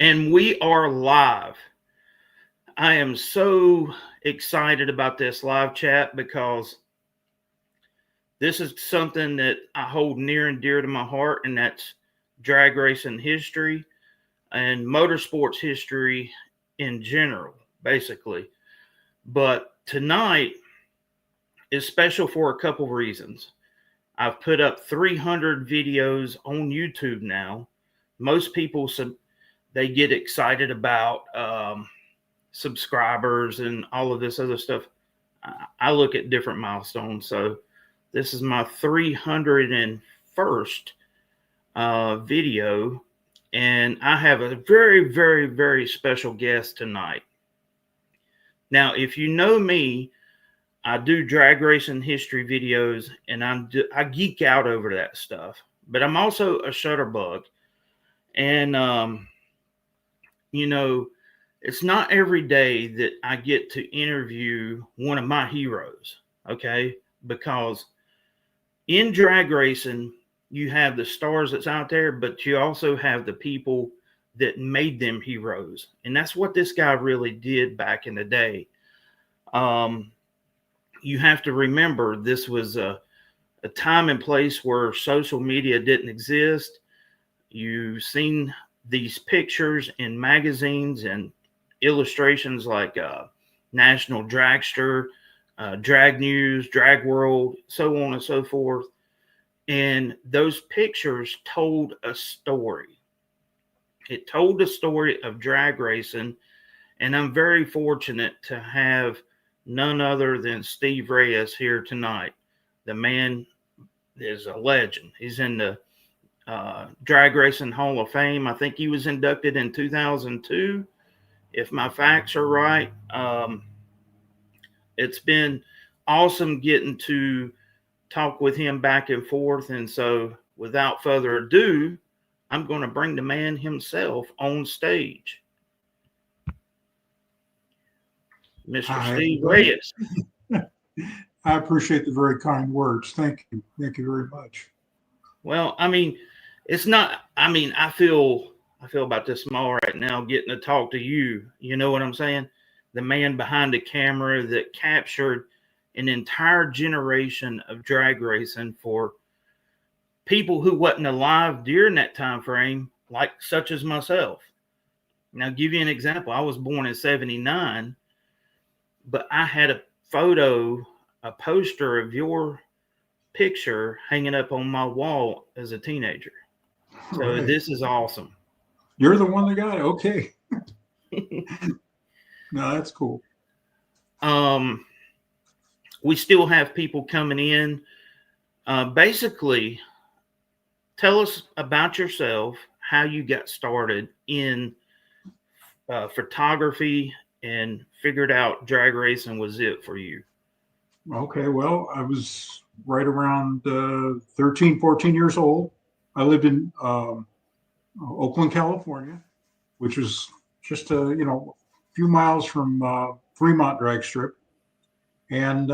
And we are live. I am so excited about this live chat because this is something that I hold near and dear to my heart, and that's drag racing history and motorsports history in general, basically. But tonight is special for a couple reasons. I've put up 300 videos on YouTube now. Most people, they get excited about subscribers and all of this other stuff. I look at different milestones. So this is my 301st video, and I have a very, very, very special guest tonight. Now, if you know me, I do drag racing history videos, and I geek out over that stuff. But I'm also a shutterbug, and it's not every day that I get to interview one of my heroes, okay? Because in drag racing, you have the stars that's out there, but you also have the people that made them heroes. And that's what this guy really did back in the day. You have to remember this was a time and place where social media didn't exist. You've seen these pictures in magazines and illustrations like National Dragster, Drag News, Drag World, so on and so forth. And those pictures told a story. It told the story of drag racing. And I'm very fortunate to have none other than Steve Reyes here tonight. The man is a legend. He's in the Drag Racing Hall of Fame. I think he was inducted in 2002, if my facts are right. It's been awesome getting to talk with him back and forth. And so without further ado, I'm going to bring the man himself on stage. Mr. Steve Reyes. I appreciate the very kind words. Thank you. Thank you very much. Well, I mean, it's not, I mean, I feel about this small right now getting to talk to you. You know what I'm saying? The man behind the camera that captured an entire generation of drag racing for people who wasn't alive during that time frame, like such as myself. Now, I'll give you an example. I was born in 79, but I had a poster of your picture hanging up on my wall as a teenager. So right. This is awesome. You're the one that got it. Okay. No, that's cool. We still have people coming in. Basically, tell us about yourself, how you got started in photography and figured out drag racing was it for you. Okay, well, I was right around 13, 14 years old. I lived in Oakland, California, which was just a few miles from Fremont Drag Strip. And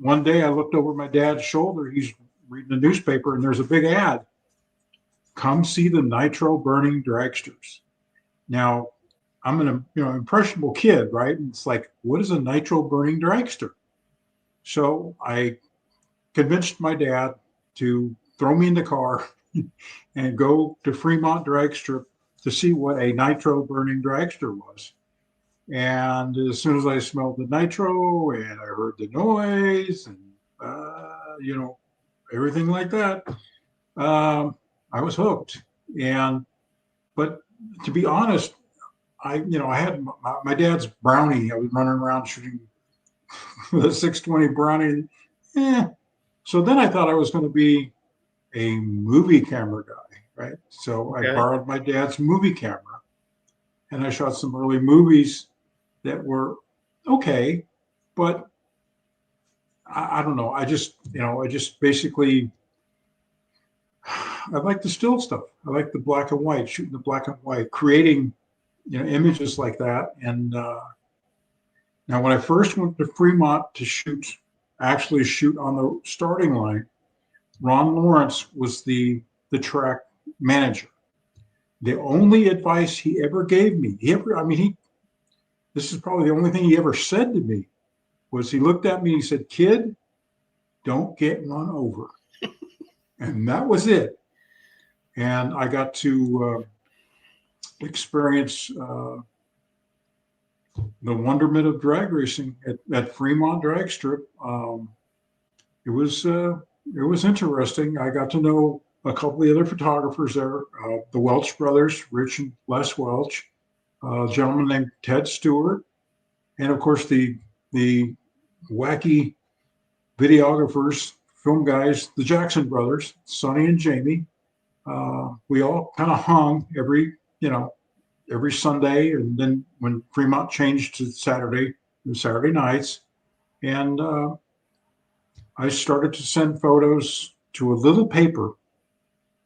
one day I looked over my dad's shoulder. He's reading the newspaper, and there's a big ad. Come see the nitro burning dragsters. Now, I'm an impressionable kid, right? And it's like, what is a nitro burning dragster? So I convinced my dad to throw me in the car and go to Fremont Drag Strip to see what a nitro burning dragster was. And as soon as I smelled the nitro and I heard the noise and everything like that, I was hooked. But to be honest, I had my dad's Brownie. I was running around shooting with a 620 Brownie. So then I thought I was going to be a movie camera guy, right? So I borrowed my dad's movie camera, and I shot some early movies that were okay, but I don't know. I just basically, I like the still stuff. I like the black and white, shooting the black and white, creating images like that. And now when I first went to Fremont to actually shoot on the starting line, Ron Lawrence was the track manager. The only advice he ever gave me, this is probably the only thing he ever said to me, was he looked at me and he said, "Kid, don't get run over." And that was it. And I got to experience the wonderment of drag racing at Fremont Drag Strip. It was interesting. I got to know a couple of the other photographers there, the Welch brothers, Rich and Les Welch, a gentleman named Ted Stewart, and of course the wacky videographers, film guys, the Jackson brothers, Sonny and Jamie. We all kind of hung every Sunday, and then when Fremont changed to Saturday nights, and I started to send photos to a little paper,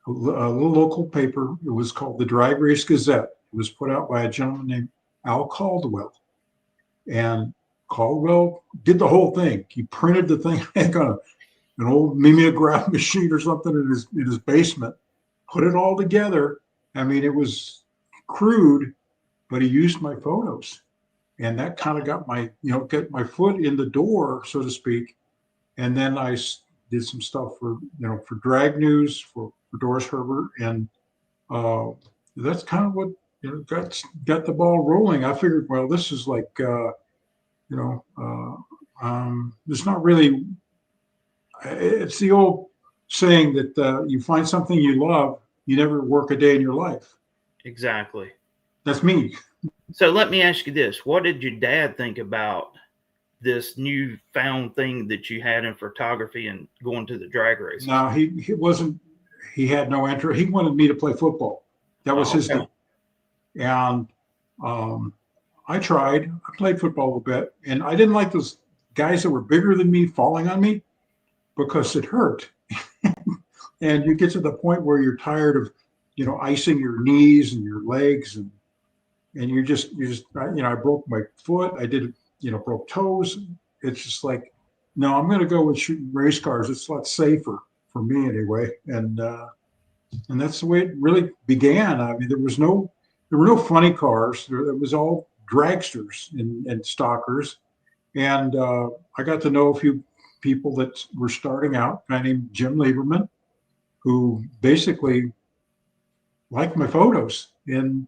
a little local paper. It was called the Drag Race Gazette. It was put out by a gentleman named Al Caldwell, and Caldwell did the whole thing. He printed the thing on an old mimeograph machine or something in his basement, put it all together. I mean, it was crude, but he used my photos, and that kind of got get my foot in the door, so to speak. And then I did some stuff for Drag News for Doris Herbert, and that's kind of what got the ball rolling. I figured, well, this is like it's not really. It's the old saying that you find something you love, you never work a day in your life. Exactly. That's me. So let me ask you this: what did your dad think about this newfound thing that you had in photography and going to the drag races? No, he wasn't. He had no interest. He wanted me to play football. That was his thing. And I tried. I played football a bit, and I didn't like those guys that were bigger than me falling on me because it hurt. And you get to the point where you're tired of, icing your knees and your legs, and you just, I broke my foot. I did, broke toes. It's just like, no, I'm going to go with shooting race cars. It's a lot safer for me anyway. And that's the way it really began. I mean, there were no funny cars. It was all dragsters and stalkers. And I got to know a few people that were starting out, a guy named Jim Lieberman, who basically liked my photos. And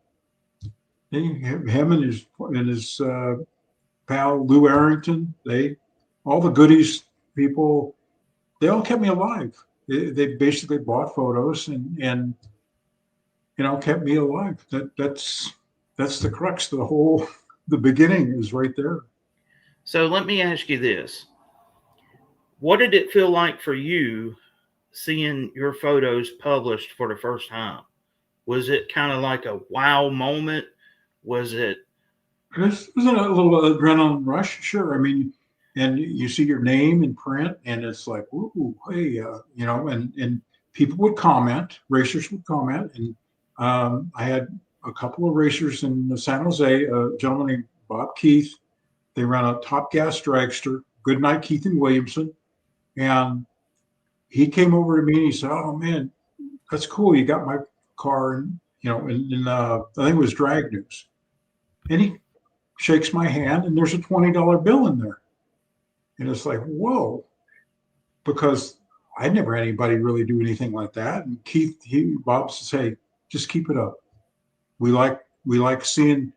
him and his pal Lou Arrington, all the goodies people, they all kept me alive. They basically bought photos and kept me alive. That's the crux of the beginning is right there. So let me ask you this: what did it feel like for you seeing your photos published for the first time? Was it kind of like a wow moment? Was it? It was a little adrenaline rush, sure. I mean, and you see your name in print, and it's like, ooh, hey, and people would comment, racers would comment, and I had a couple of racers in San Jose, a gentleman named Bob Keith. They ran a Top Gas dragster, Goodnight Keith and Williamson, and he came over to me and he said, "Oh man, that's cool. You got my car," and I think it was Drag News, and he shakes my hand, and there's a $20 bill in there, and it's like, whoa, because I never had anybody really do anything like that. And Bob says, "Hey, just keep it up. We like seeing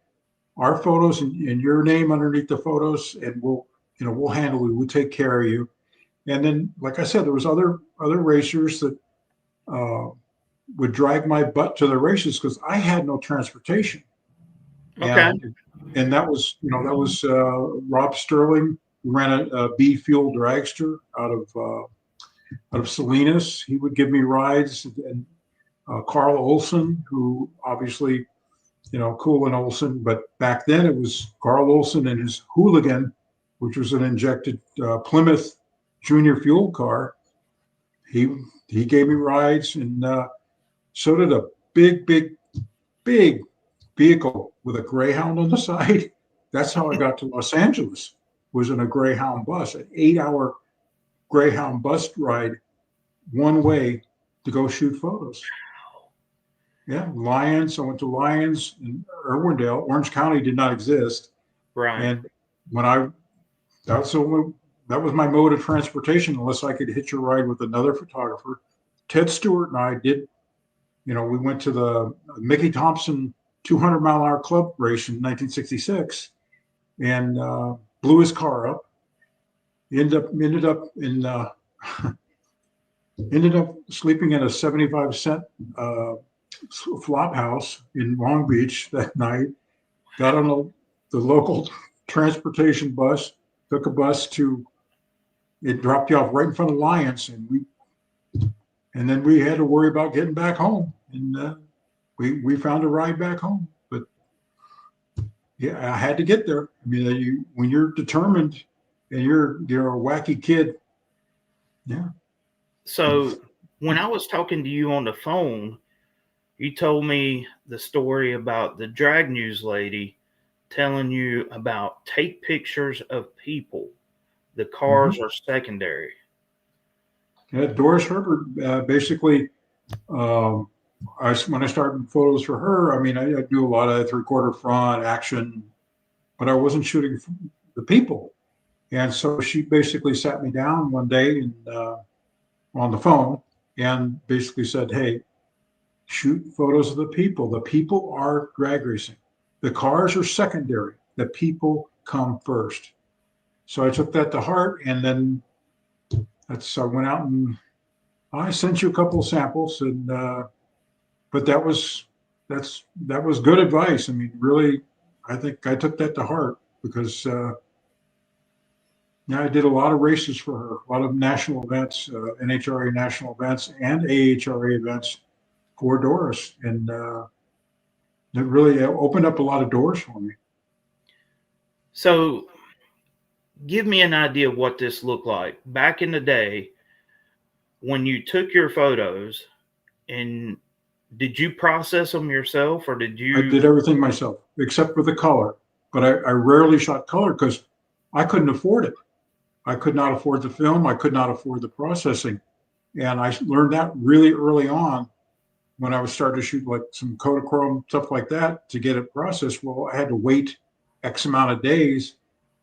our photos and your name underneath the photos, and we'll handle it. We'll take care of you." And then, like I said, there was other racers that would drag my butt to the races because I had no transportation. Okay. And that was Rob Sterling, who ran a B fuel dragster out of Salinas. He would give me rides, and Carl Olson, who obviously, Cool and Olson, but back then it was Carl Olson and his Hooligan, which was an injected Plymouth Junior fuel car. He gave me rides, and so did a big vehicle with a Greyhound on the side. That's how I got to Los Angeles, was in a Greyhound bus, an 8-hour Greyhound bus ride one way to go shoot photos. Yeah, Lyons. I went to Lyons in Irwindale. Orange County did not exist, Right. and when I that was the only, that was my mode of transportation, unless I could hitch a ride with another photographer. Ted Stewart and I did. We went to the Mickey Thompson 200-mile-an-hour club race in 1966, and blew his car up. He ended up sleeping in a 75-cent flop house in Long Beach that night. Got on the local transportation bus, took a bus to, it dropped you off right in front of Lyons, and then we had to worry about getting back home, and we found a ride back home. But yeah, I had to get there. I mean, when you're determined and you're a wacky kid, yeah. So when I was talking to you on the phone, you told me the story about the drag news lady telling you about take pictures of people. The cars Mhm. are secondary. Yeah, Doris Herbert basically. Um, when I started photos for her, I mean, I do a lot of 3/4 front action, but I wasn't shooting the people. And so she basically sat me down one day and on the phone and basically said, "Hey, shoot photos of the people. The people are drag racing. The cars are secondary. The people come first." So I took that to heart, and then I went out and I sent you a couple of samples, and but that was good advice. I mean, really, I think I took that to heart because yeah, I did a lot of races for her, a lot of national events, NHRA national events and AHRA events for Doris, and it really opened up a lot of doors for me. So give me an idea of what this looked like back in the day when you took your photos. And did you process them yourself, or did I you? did everything myself except for the color, but I rarely shot color because I couldn't afford it. I could not afford the film. I could not afford the processing. And I learned that really early on when I was starting to shoot like some Kodachrome, stuff like that to get it processed. Well, I had to wait X amount of days.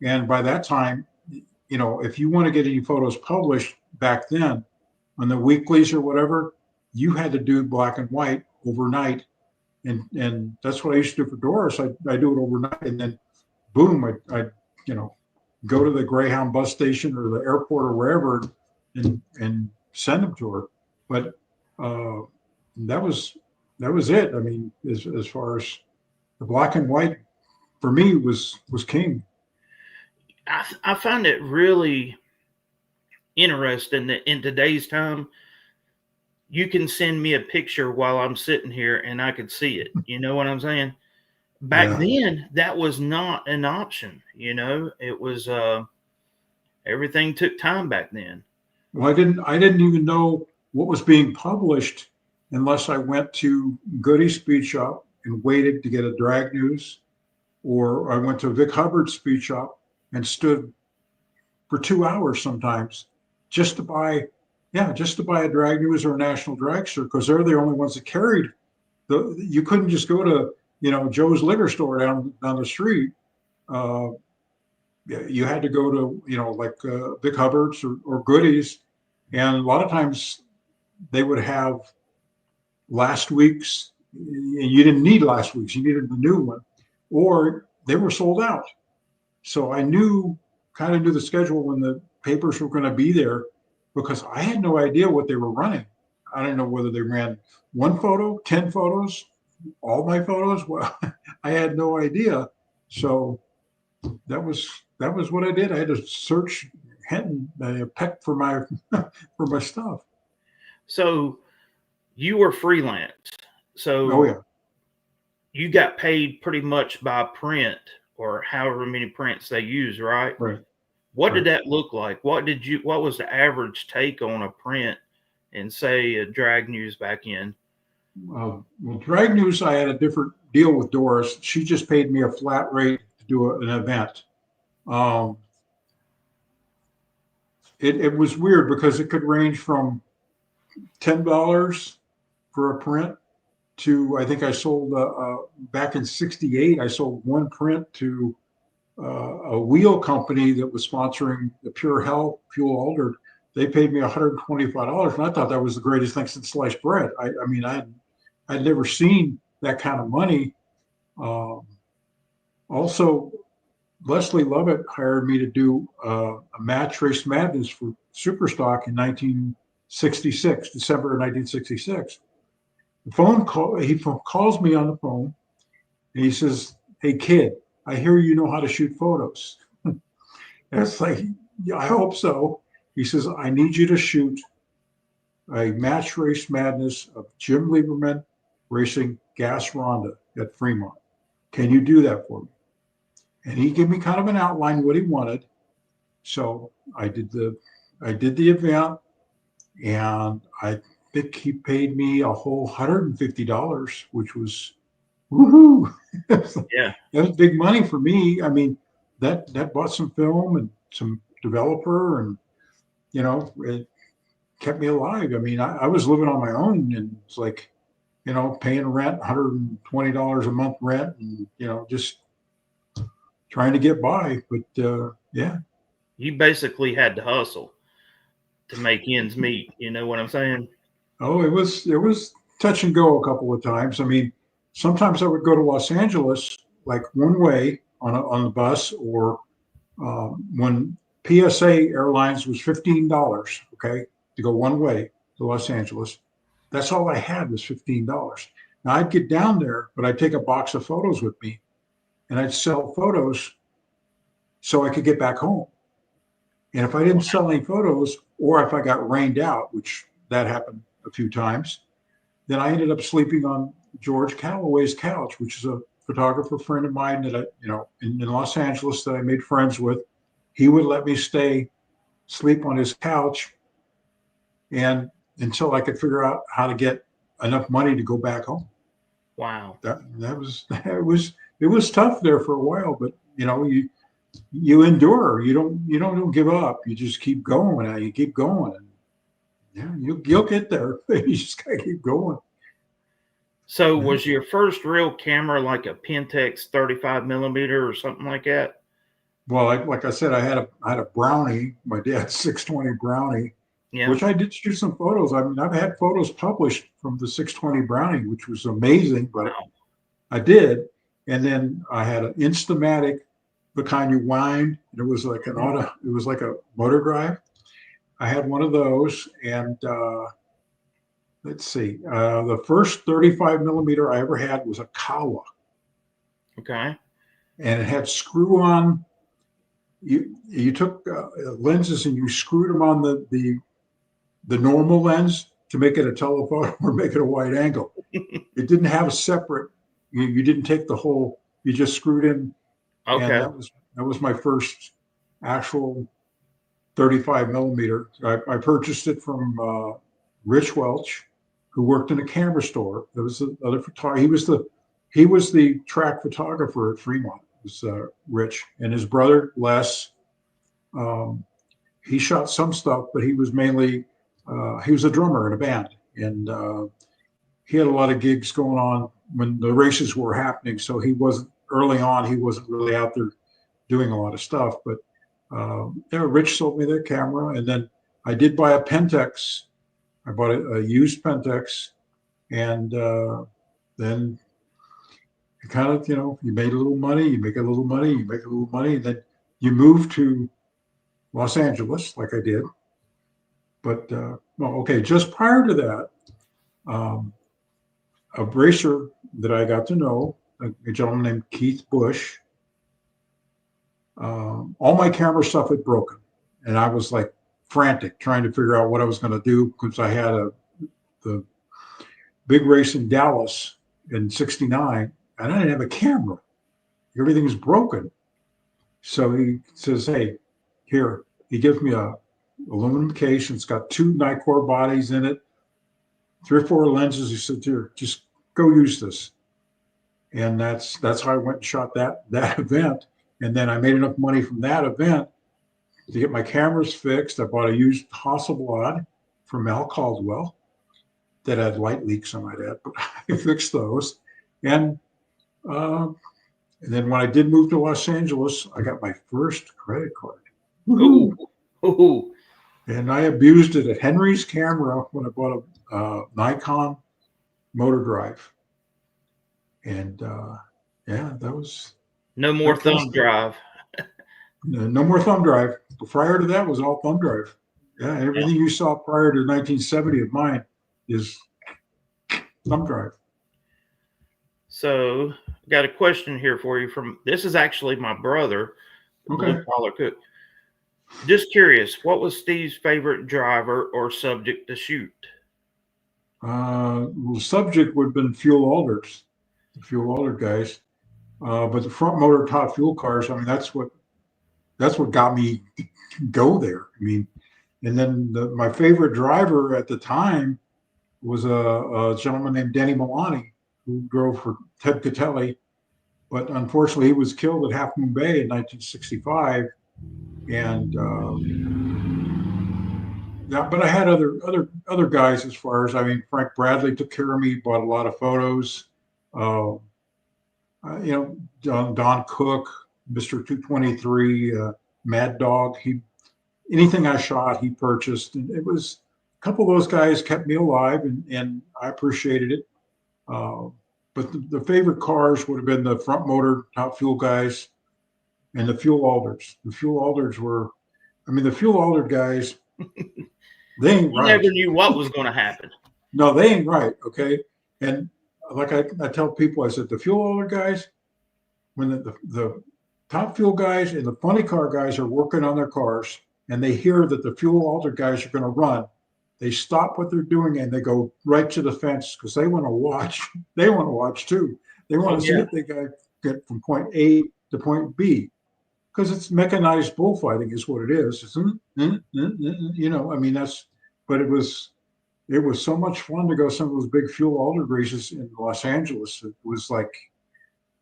And by that time, if you want to get any photos published back then on the weeklies or whatever, you had to do black and white overnight. And that's what I used to do for Doris. I do it overnight, and then boom, I you know go to the Greyhound bus station or the airport or wherever and send them to her. But uh, that was it. I mean, as far as the black and white for me was king. I find it really interesting that in today's time, you can send me a picture while I'm sitting here and I could see it. You know what I'm saying? Back Yeah. then, that was not an option. It was everything took time back then. Well, I didn't even know what was being published unless I went to Goody Speed Shop and waited to get a drag news, or I went to Vic Hubbard's speed shop and stood for 2 hours sometimes just to buy, yeah, just to buy a drag news or a national dragster because they're the only ones that carried the. You couldn't just go to Joe's liquor store down the street. Uh, you had to go to like Vic Hubbard's or Goody's, and a lot of times they would have last week's, and you didn't need last week's, you needed the new one, or they were sold out. So I kind of knew the schedule when the papers were going to be there because I had no idea what they were running. I don't know whether they ran one photo, 10 photos, all my photos. Well, I had no idea. So that was what I did. I had to search and peck for my for my stuff. So you were freelance. Oh So yeah, you got paid pretty much by print or however many prints they use, right? right, What did right. that look like? What was the average take on a print and say a drag news back in? Well, drag news, I had a different deal with Doris. She just paid me a flat rate to do an event. Um, it was weird because it could range from $10 for a print to, I think I sold, back in 68, I sold one print to a wheel company that was sponsoring the Pure Health Fuel Altered. They paid me $125, and I thought that was the greatest thing since sliced bread. I mean, I'd never seen that kind of money. Um, Also, Leslie Lovett hired me to do a match race madness for Superstock in 1966, December of 1966. The phone call, he calls me on the phone and he says, "Hey kid, I hear you know how to shoot photos." And it's like, yeah, I hope so. He says, "I need you to shoot a match race madness of Jim Lieberman racing Gas Ronda at Fremont. Can you do that for me?" And he gave me kind of an outline what he wanted. So I did the event, and I think he paid me a whole $150, which was woohoo. Yeah. That was big money for me. I mean, that bought some film and some developer, and it kept me alive. I mean, I was living on my own, and it's like, paying rent, $120 a month rent, and just trying to get by. But yeah. You basically had to hustle to make ends meet. You know what I'm saying? Oh, it was touch and go a couple of times. I mean, sometimes I would go to Los Angeles like one way on the bus, or when PSA Airlines was $15, okay, to go one way to Los Angeles. That's all I had was $15. Now I'd get down there, but I'd take a box of photos with me, and I'd sell photos so I could get back home. And if I didn't sell any photos, or if I got rained out, which that happened a few times, then I ended up sleeping on George Calloway's couch, which is a photographer friend of mine that in Los Angeles that I made friends with. He would let me sleep on his couch, and until I could figure out how to get enough money to go back home. Wow. That was it was tough there for a while, but you endure. You don't give up. You just keep going. You keep going, and you'll get there. You just gotta keep going. So was your first real camera like a Pentax 35 millimeter or something like that? Well, like I said, I had a Brownie, my dad's 620 Brownie, Yeah. which I did shoot some photos. I mean, I've had photos published from the 620 Brownie, which was amazing, but Wow. I did. And then I had an Instamatic, the kind you wind. It was like it was like a motor drive. I had one of those, and let's see, the first 35 millimeter I ever had was a Kawa, Okay. and it had screw-on. You took lenses and you screwed them on the normal lens to make it a telephoto or make it a wide angle. It didn't have a separate. You didn't take the whole. You just screwed in, and Okay. that was my first actual 35 millimeter. I purchased it from Rich Welch, who worked in a camera store. There was the other photographer. He was the track photographer at Fremont. It was Rich, and his brother Les. Um, he shot some stuff, but he was mainly he was a drummer in a band, and he had a lot of gigs going on when the races were happening. So he wasn't early on. He wasn't really out there doing a lot of stuff. But Rich sold me that camera, and then I did buy a Pentax. I bought a used Pentax, and then you kind of you made a little money, you make a little money, you make a little money, and then you move to Los Angeles, like I did. But okay, just prior to that, um, a racer that I got to know, a gentleman named Keith Bush. All my camera stuff had broken, and I was like frantic trying to figure out what I was going to do, because I had the big race in Dallas in '69, and I didn't have a camera. Everything was broken. So he says, "Hey, here." He gives me a aluminum case, and it's got two Nikkor bodies in it, 3 or 4 lenses. He said, "Here, just go use this." And that's how I went and shot that event. And then I made enough money from that event to get my cameras fixed. I bought a used Hasselblad from Al Caldwell. that had light leaks, I might add, but I fixed those. And, uh, and then when I did move to Los Angeles, I got my first credit card. Ooh, Woo-hoo. ooh. And I abused it at Henry's Camera when I bought a Nikon motor drive. And yeah, No more that cost thumb drive. no more thumb drive. Prior to that was all thumb drive. Yeah, Yeah. everything you saw prior to 1970 of mine is thumb drive. So, got a question here for you from this is actually my brother, Okay. blue collar cook. Just curious, what was Steve's favorite driver or subject to shoot? Well, subject would have been fuel alders, the fuel alder guys. But the front motor top fuel cars, I mean, that's what got me go there. I mean, and then my favorite driver at the time was a gentleman named Denny Milani, who drove for Ted Catelli. But unfortunately, he was killed at Half Moon Bay in 1965. And yeah, but I had other guys as far as, I mean, Frank Bradley took care of me, bought a lot of photos. Uh, you know, Don Cook, Mr. 223, Mad Dog. Anything I shot, he purchased, and it was a couple of those guys kept me alive, and I appreciated it. Uh, but the favorite cars would have been the front motor top fuel guys and the fuel alders. The fuel alders were, I mean, the fuel alder guys, they ain't You right. never knew what was going to happen. No, they ain't right. Okay. And like I tell people, I said, the fuel alder guys, when the top fuel guys and the funny car guys are working on their cars and they hear that the fuel alder guys are going to run, they stop what they're doing and they go right to the fence because they want to watch. They want to watch too. They want Oh, to see yeah. if they got get from point A to point B because it's mechanized bullfighting is what it is. It's, you know, I mean, but it was so much fun to go some of those big fuel alder races in Los Angeles. It was like,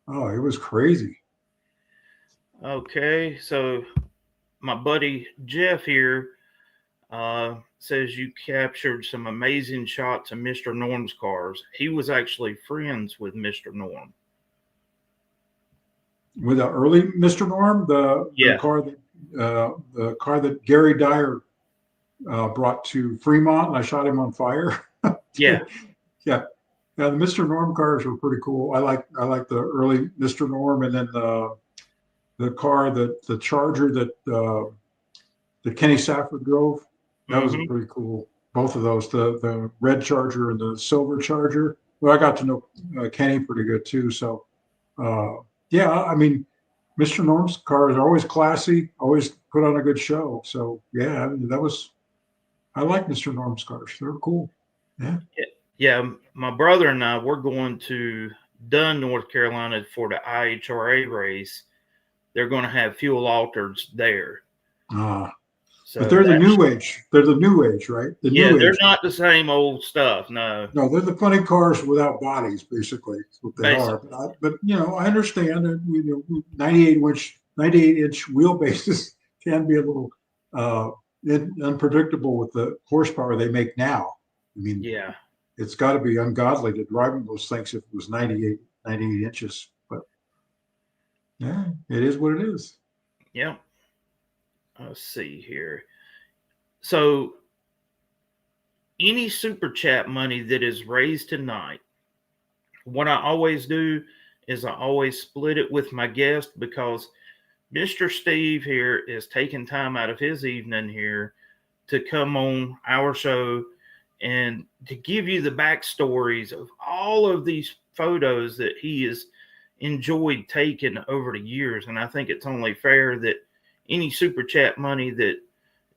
oh, it was crazy. Okay, so my buddy Jeff here says you captured some amazing shots of Mr. Norm's cars. He was actually friends with Mr. Norm. With the early Mr. Norm, Yeah. the car that Gary Dyer brought to Fremont, and I shot him on fire. Yeah. Yeah. Yeah, the Mr. Norm cars were pretty cool. I like the early Mr. Norm, and then the car the Charger that Kenny Safford drove. That was pretty cool. Both of those, the red Charger and the silver Charger. Well, I got to know Kenny pretty good too. So yeah, I mean, Mr. Norm's cars are always classy, always put on a good show. So yeah, I mean, I like Mr. Norm's cars. They're cool. Yeah. Yeah, my brother and I, we're going to Dunn, North Carolina for the IHRA race. They're going to have fuel alters there. So but they're the new age. They're the new age, right? The new they're age. not the same old stuff. No. No, they're the funny cars without bodies, basically. That's what they Basically. are. But you know, I understand that 98-inch wheelbases can be a little unpredictable with the horsepower they make now. I mean, Yeah. it's got to be ungodly to drive those things if it was 98 inches. But yeah, it is what it is. Yeah. Let's see here. So, any super chat money that is raised tonight, what I always do is I always split it with my guest because Mr. Steve here is taking time out of his evening here to come on our show and to give you the backstories of all of these photos that he has enjoyed taking over the years. And I think it's only fair that any super chat money that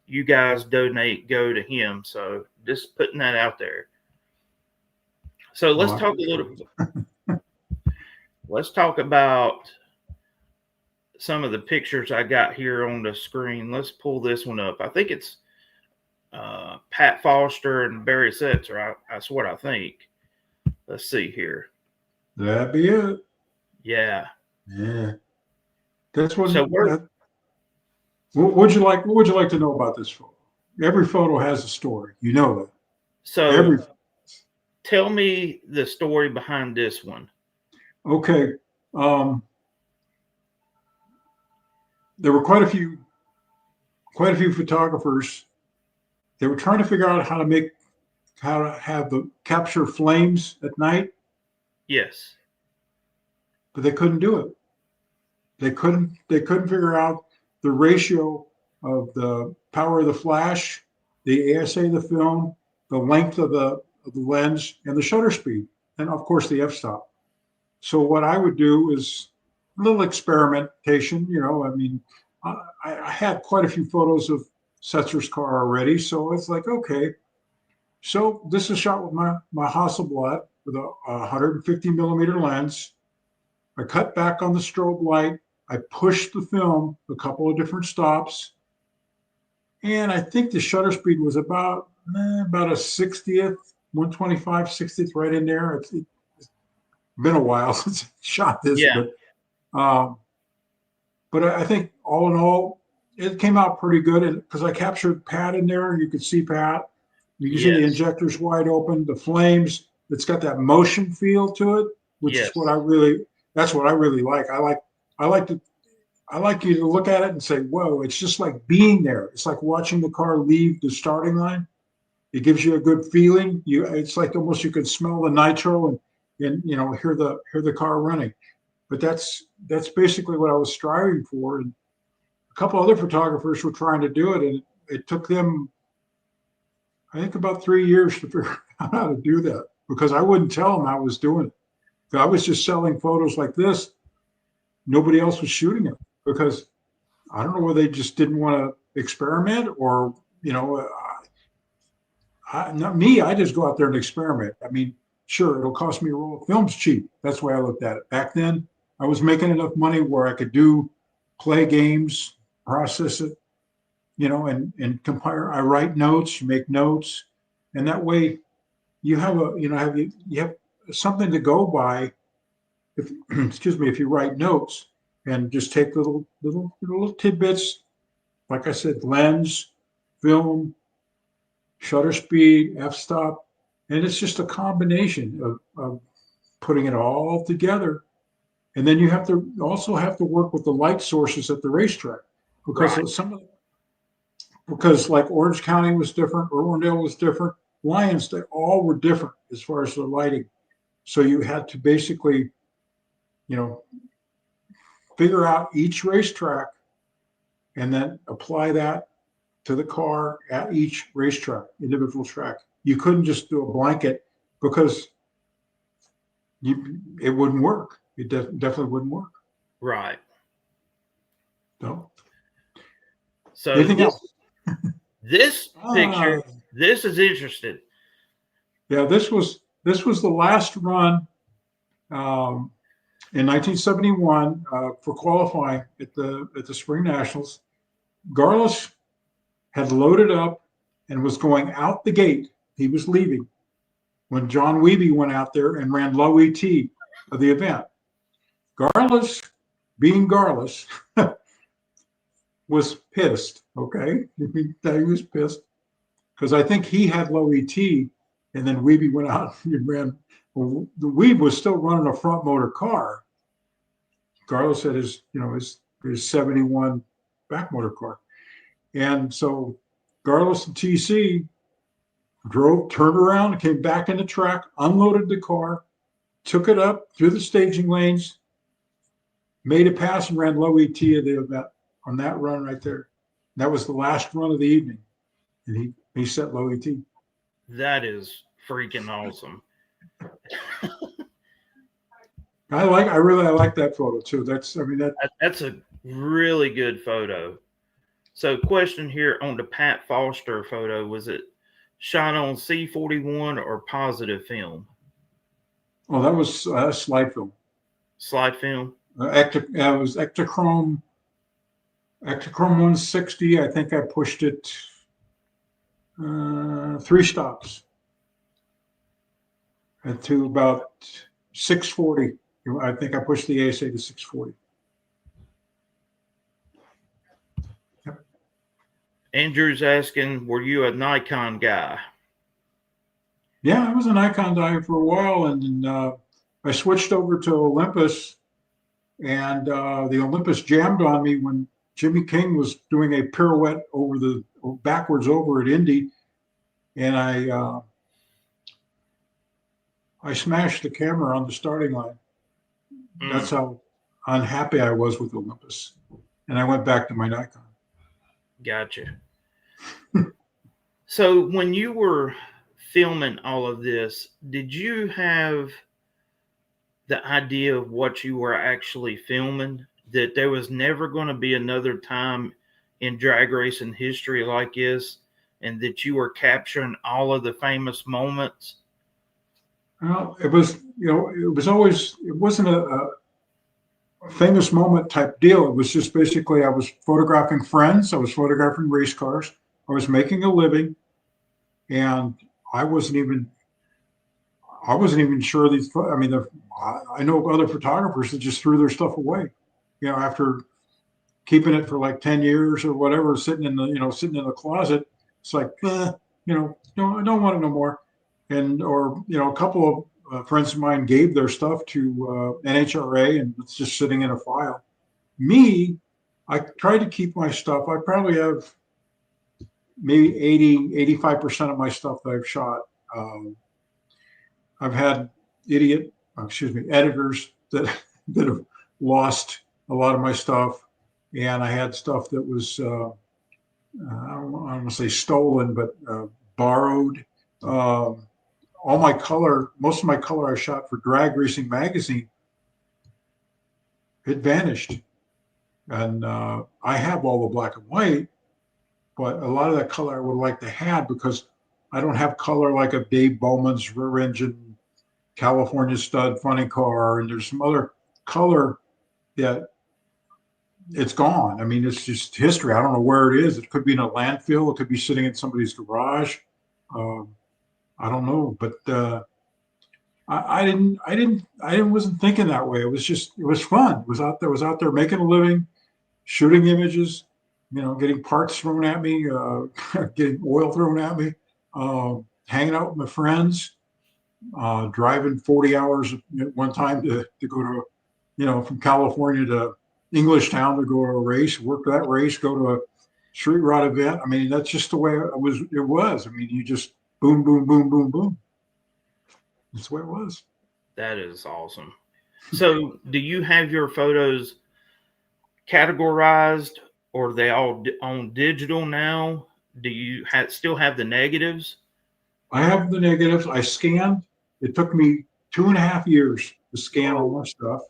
you guys donate go to him. So just putting that out there. So let's talk a little bit. Let's talk about some of the pictures I got here on the screen. Let's pull this one up. I think it's Pat Foster and Barry Setzer. That's what I think. Let's see here. That'd be it. Yeah. Yeah. That's what. So what would you like? What would you like to know about this photo? Every photo has a story. You know that. So every. Tell me the story behind this one. Okay. There were quite a few photographers. They were trying to figure out how to have the capture flames at night, Yes. but they couldn't do it. They couldn't figure out the ratio of the power of the flash, the ASA of the film, the length of the lens, and the shutter speed, and of course the f-stop. So what I would do is a little experimentation. I mean, I had quite a few photos of Setzer's car already, so it's like, okay. So this is shot with my Hasselblad with a 150 millimeter lens. I cut back on the strobe light. I pushed the film a couple of different stops, and I think the shutter speed was about a 60th, 125, 60th, right in there. It's been a while since I shot this, Yeah. um, but I think all in all, it came out pretty good. And because I captured Pat in there, you could see Pat. You can see the Yes. injectors wide open, the flames. It's got that motion feel to it, which is Yes. that's what I really like. I like you to look at it and say, whoa, it's just like being there. It's like watching the car leave the starting line. It gives you a good feeling. It's like almost you can smell the nitro and hear the car running. But that's basically what I was striving for. And a couple other photographers were trying to do it, and it took them, I think, about 3 years to figure out how to do that, because I wouldn't tell them I was doing it. I was just selling photos like this. Nobody else was shooting it because I don't know whether they just didn't want to experiment, or not me. I just go out there and experiment. I mean, sure, it'll cost me a roll. Film's cheap. That's the way I looked at it. Back then, I was making enough money where I could play games, process it, and compare. I write notes, make notes, and that way you have you have something to go by. If excuse me, if you write notes and just take little tidbits, like I said, lens, film, shutter speed, f-stop, and it's just a combination of putting it all together. And then you also have to work with the light sources at the racetrack, because Right. because like Orange County was different, Irwindale was different, Lyons, they all were different as far as the lighting. So you had to basically, you know, figure out each racetrack and then apply that to the car at each racetrack, individual track. You couldn't just do a blanket, because it wouldn't work. It definitely wouldn't work. Right. No. So Anything else? this Uh, picture, this is interesting. yeah, this was the last run um, in 1971 for qualifying at the Spring Nationals. Garlis had loaded up and was going out the gate. He was leaving when John Wiebe went out there and ran low ET of the event. Garlis, being Garlis, was pissed. Okay, he was pissed because I think he had low ET, and then Wiebe went out and ran. Well, the Wiebe was still running a front motor car. Garlis had his 71 back motor car, and so Garlis and TC turned around, came back in the track, unloaded the car, took it up through the staging lanes, made a pass, and ran low ET of the event on that run right there. That was the last run of the evening, and he set low ET. That is freaking awesome. I really like that photo too. That's a really good photo. So, question here on the Pat Foster photo: was it shot on C41 or positive film? Oh, that was slide film. Slide film. It was Ektachrome 160. I think I pushed it 3 stops to about 640. I think I pushed the ASA to 640. Andrew's asking, were you a Nikon guy? Yeah, I was an icon diver for a while, and then I switched over to Olympus, and the Olympus jammed on me when Jimmy King was doing a pirouette over the backwards over at Indy, and I smashed the camera on the starting line. That's Mm, how unhappy I was with Olympus, and I went back to my Nikon. gotcha. So when you were filming all of this, did you have the idea of what you were actually filming? That there was never going to be another time in drag racing history like this, and that you were capturing all of the famous moments? Well, it was, it was always, it wasn't a famous moment type deal. It was just basically I was photographing friends, I was photographing race cars, I was making a living, and I wasn't even I wasn't even sure these. I mean, I know other photographers that just threw their stuff away, after keeping it for like 10 years or whatever, sitting in the closet. It's like, no, I don't want it no more. And or a couple of friends of mine gave their stuff to NHRA, and it's just sitting in a file. Me, I tried to keep my stuff. I probably have maybe 85% of my stuff that I've shot. Um, I've had editors that that have lost a lot of my stuff, and I had stuff that was I don't want to say stolen, but borrowed. Um, most of my color I shot for Drag Racing magazine, it vanished, and I have all the black and white, but a lot of that color I would like to have because I don't have color like a Dave Bowman's rear engine California stud funny car, and there's some other color that it's gone. I mean, it's just history. I don't know where it is. It could be in a landfill. It could be sitting in somebody's garage. Um, I don't know, but wasn't thinking that way. It was fun. It was out there making a living, shooting images, getting parts thrown at me, getting oil thrown at me, hanging out with my friends, driving 40 hours at one time to go to, from California to Englishtown to go to a race, work that race, go to a street rod event. I mean, that's just the way it was. I mean, you just boom, boom, boom, boom, boom. That's the way it was. That is awesome. So, do you have your photos categorized, or are they all on digital now? Do you still have the negatives? I have the negatives. I scanned. It took me 2.5 years to scan all Oh, my stuff.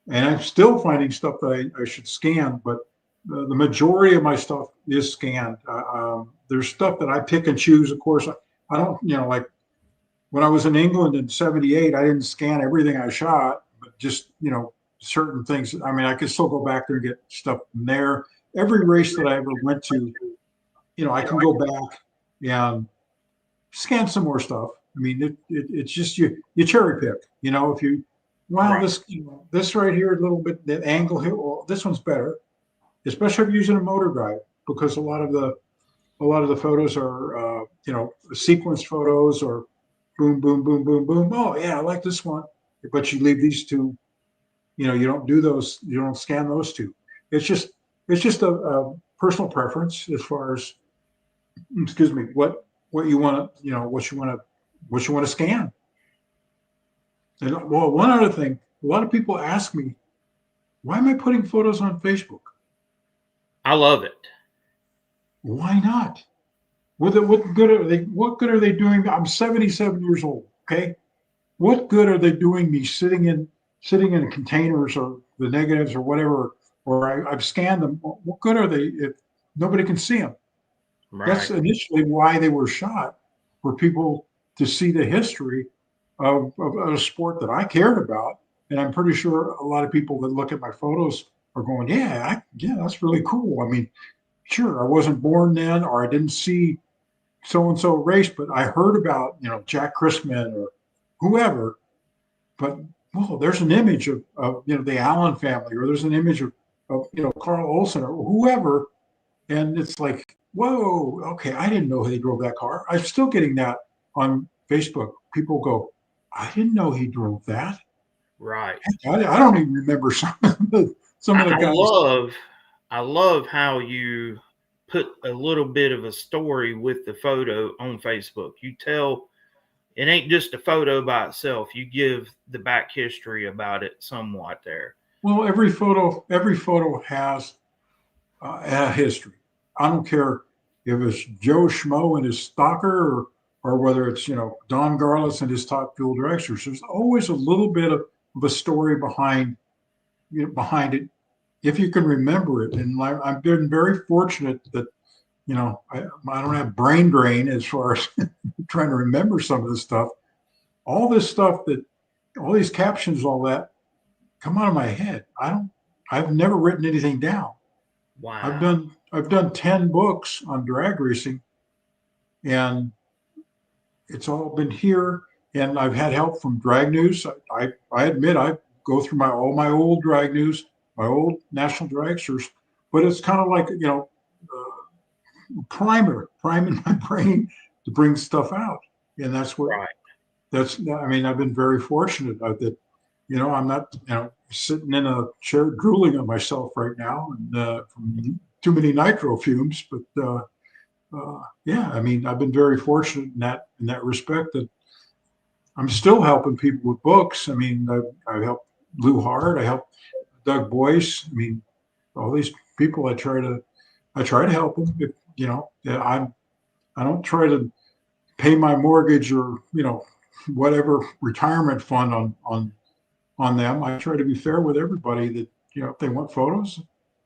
And I'm still finding stuff that I should scan, but the majority of my stuff is scanned. There's stuff that I pick and choose. Of course, I don't, like when I was in England in '78, I didn't scan everything I shot, but just, certain things. I mean, I could still go back there and get stuff from there. Every race that I ever went to, I can go back and scan some more stuff. I mean, it's just you cherry pick. If you wow right. this right here a little bit that angle here, well, this one's better, especially if you're using a motor drive because a lot of the photos are sequence photos or boom boom boom boom boom. Oh yeah, I like this one, but you leave these two. You don't do those. You don't scan those two. It's just a personal preference as far as excuse me what you want to what you want to scan. And well, one other thing, a lot of people ask me, why am I putting photos on Facebook? I love it. Why not? What good are they? What good are they doing? I'm 77 years old. Okay, what good are they doing me sitting in containers or the negatives or whatever? Or I've scanned them. What good are they if nobody can see them? That's Right. initially why they were shot, for people to see the history of a sport that I cared about. And I'm pretty sure a lot of people that look at my photos are going, yeah, that's really cool. I mean, sure, I wasn't born then, or I didn't see so and so race, but I heard about, Jack Christman or whoever. But well, there's an image of the Allen family, or there's an image of Carl Olson or whoever, and it's like, whoa, okay, I didn't know they drove that car. I'm still getting that on Facebook, people go, I didn't know he drove that. Right. I don't even remember some of the I guys. I love how you put a little bit of a story with the photo on Facebook. You tell it ain't just a photo by itself. You give the back history about it somewhat there. Well, every photo has a history. I don't care if it's Joe Schmo and his stalker, or whether it's Don Garlis and his top fuel dragsters. There's always a little bit of a story behind it, if you can remember it. And I've been very fortunate that I don't have brain drain as far as trying to remember some of this stuff. All this stuff all these captions, all that come out of my head. I've never written anything down. Wow. I've done 10 books on drag racing, and it's all been here. And I've had help from Drag News. I admit I go through all my old Drag News, my old National Dragsters, but it's kind of like priming my brain to bring stuff out. And Right. I mean, I've been very fortunate that I'm not sitting in a chair drooling on myself right now, and from too many nitro fumes. But yeah, I mean, I've been very fortunate in that respect, that I'm still helping people with books. I mean, I helped Lou Hart, I helped Doug Boyce. I mean, all these people I try to help them. I don't try to pay my mortgage or whatever retirement fund on them. I try to be fair with everybody. That if they want photos,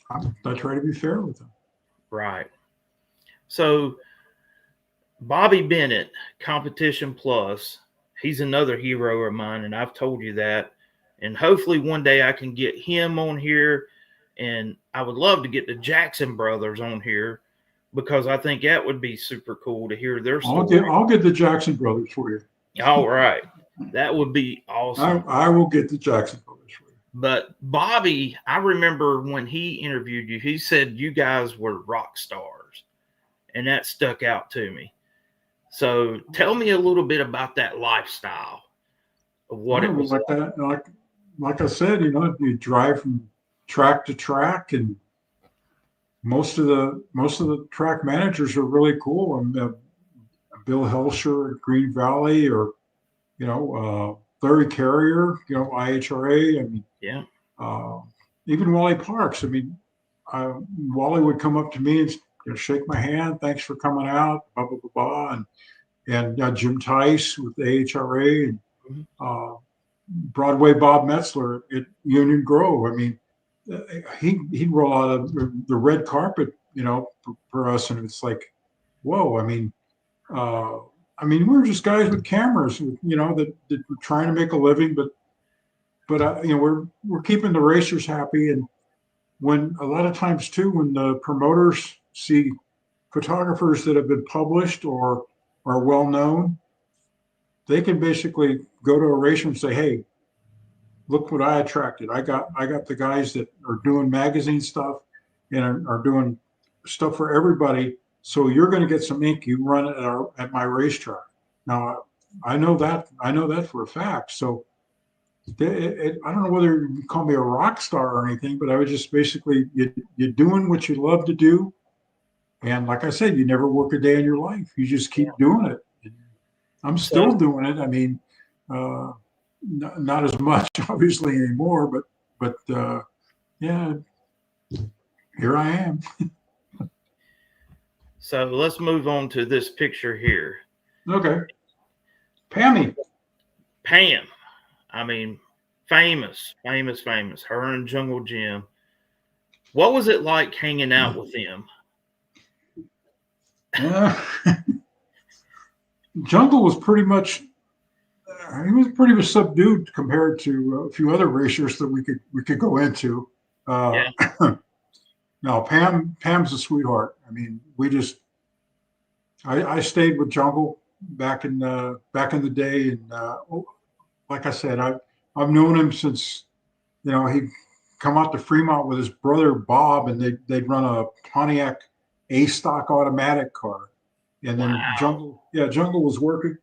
I try to be fair with them. Right. So Bobby Bennett, Competition Plus, he's another hero of mine, and I've told you that. And hopefully one day I can get him on here, and I would love to get the Jackson brothers on here, because I think that would be super cool to hear their story. I'll get the Jackson brothers for you. All right. That would be awesome. I will get the Jackson brothers for you. But Bobby, I remember when he interviewed you, he said you guys were rock stars, and that stuck out to me. So tell me a little bit about that lifestyle of what it was like that. Like I said, you drive from track to track, and most of the track managers are really cool. And Bill Helsher at Green Valley, or Larry Carrier, IHRA. I mean, yeah. Even Wally Parks. I mean, Wally would come up to me and shake my hand. Thanks for coming out. Blah blah blah blah. And Jim Tice with the AHRA, and Broadway Bob Metzler at Union Grove. I mean, he'd roll out of the red carpet, for us, and it's like, whoa. I mean, we were just guys with cameras, that were trying to make a living, but we're keeping the racers happy. And when a lot of times too, when the promoters see photographers that have been published or are well known, they can basically go to a racer and say, hey, look what I attracted. I got the guys that are doing magazine stuff and are doing stuff for everybody. So you're going to get some ink. You run it at my racetrack. Now, I know that for a fact. So I don't know whether you call me a rock star or anything, but I would just basically, you're doing what you love to do. And like I said, you never work a day in your life. You just keep doing it. I'm still doing it. I mean, not as much obviously anymore, but yeah, here I am. So let's move on to this picture here. Okay. Pam. I mean, famous. Her and Jungle Jim. What was it like hanging out with them? Jungle was pretty much subdued compared to a few other racers that we could go into. Yeah. No, Pam's a sweetheart. I mean, I stayed with Jungle back in the day, and like I said, I've known him since he'd come out to Fremont with his brother Bob, and they'd run a Pontiac A stock automatic car, and then Wow. Jungle was working.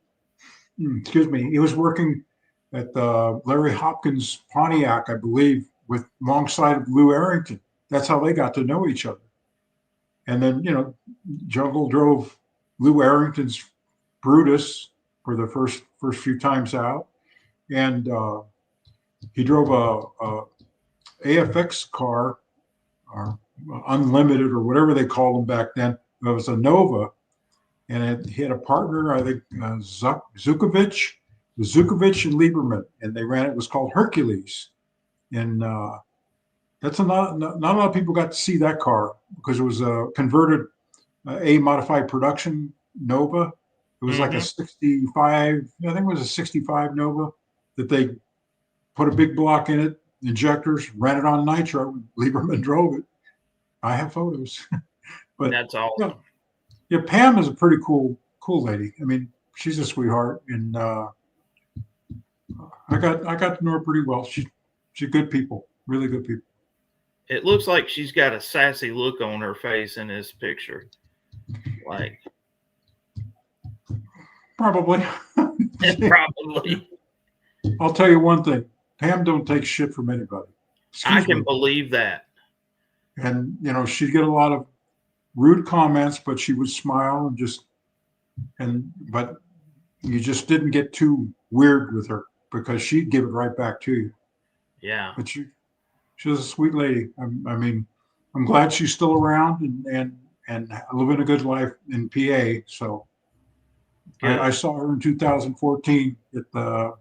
excuse me, he was working at the Larry Hopkins Pontiac, I believe, with alongside of Lou Arrington. That's how they got to know each other. And then, Jungle drove Lou Arrington's Brutus for the first few times out, and he drove a AFX car, or Unlimited, or whatever they called them back then. It was a Nova, and he had a partner, I think, Zukovich and Lieberman, and they ran it. It was called Hercules, and that's not a lot of people got to see that car because it was a converted A modified production Nova. It was like a 65, I think it was a 65 Nova that they put a big block in it, injectors, ran it on nitro. Lieberman drove it. I have photos. But that's awesome. Yeah, Pam is a pretty cool lady. I mean, she's a sweetheart, and I got to know her pretty well. She's good people, really good people. It looks like she's got a sassy look on her face in this picture. Like, probably. Probably. I'll tell you one thing. Pam don't take shit from anybody. I can believe that. And, she'd get a lot of rude comments, but she would smile but you just didn't get too weird with her because she'd give it right back to you. Yeah. But she's a sweet lady. I mean, I'm glad she's still around and living a good life in PA. So I saw her in 2014 at the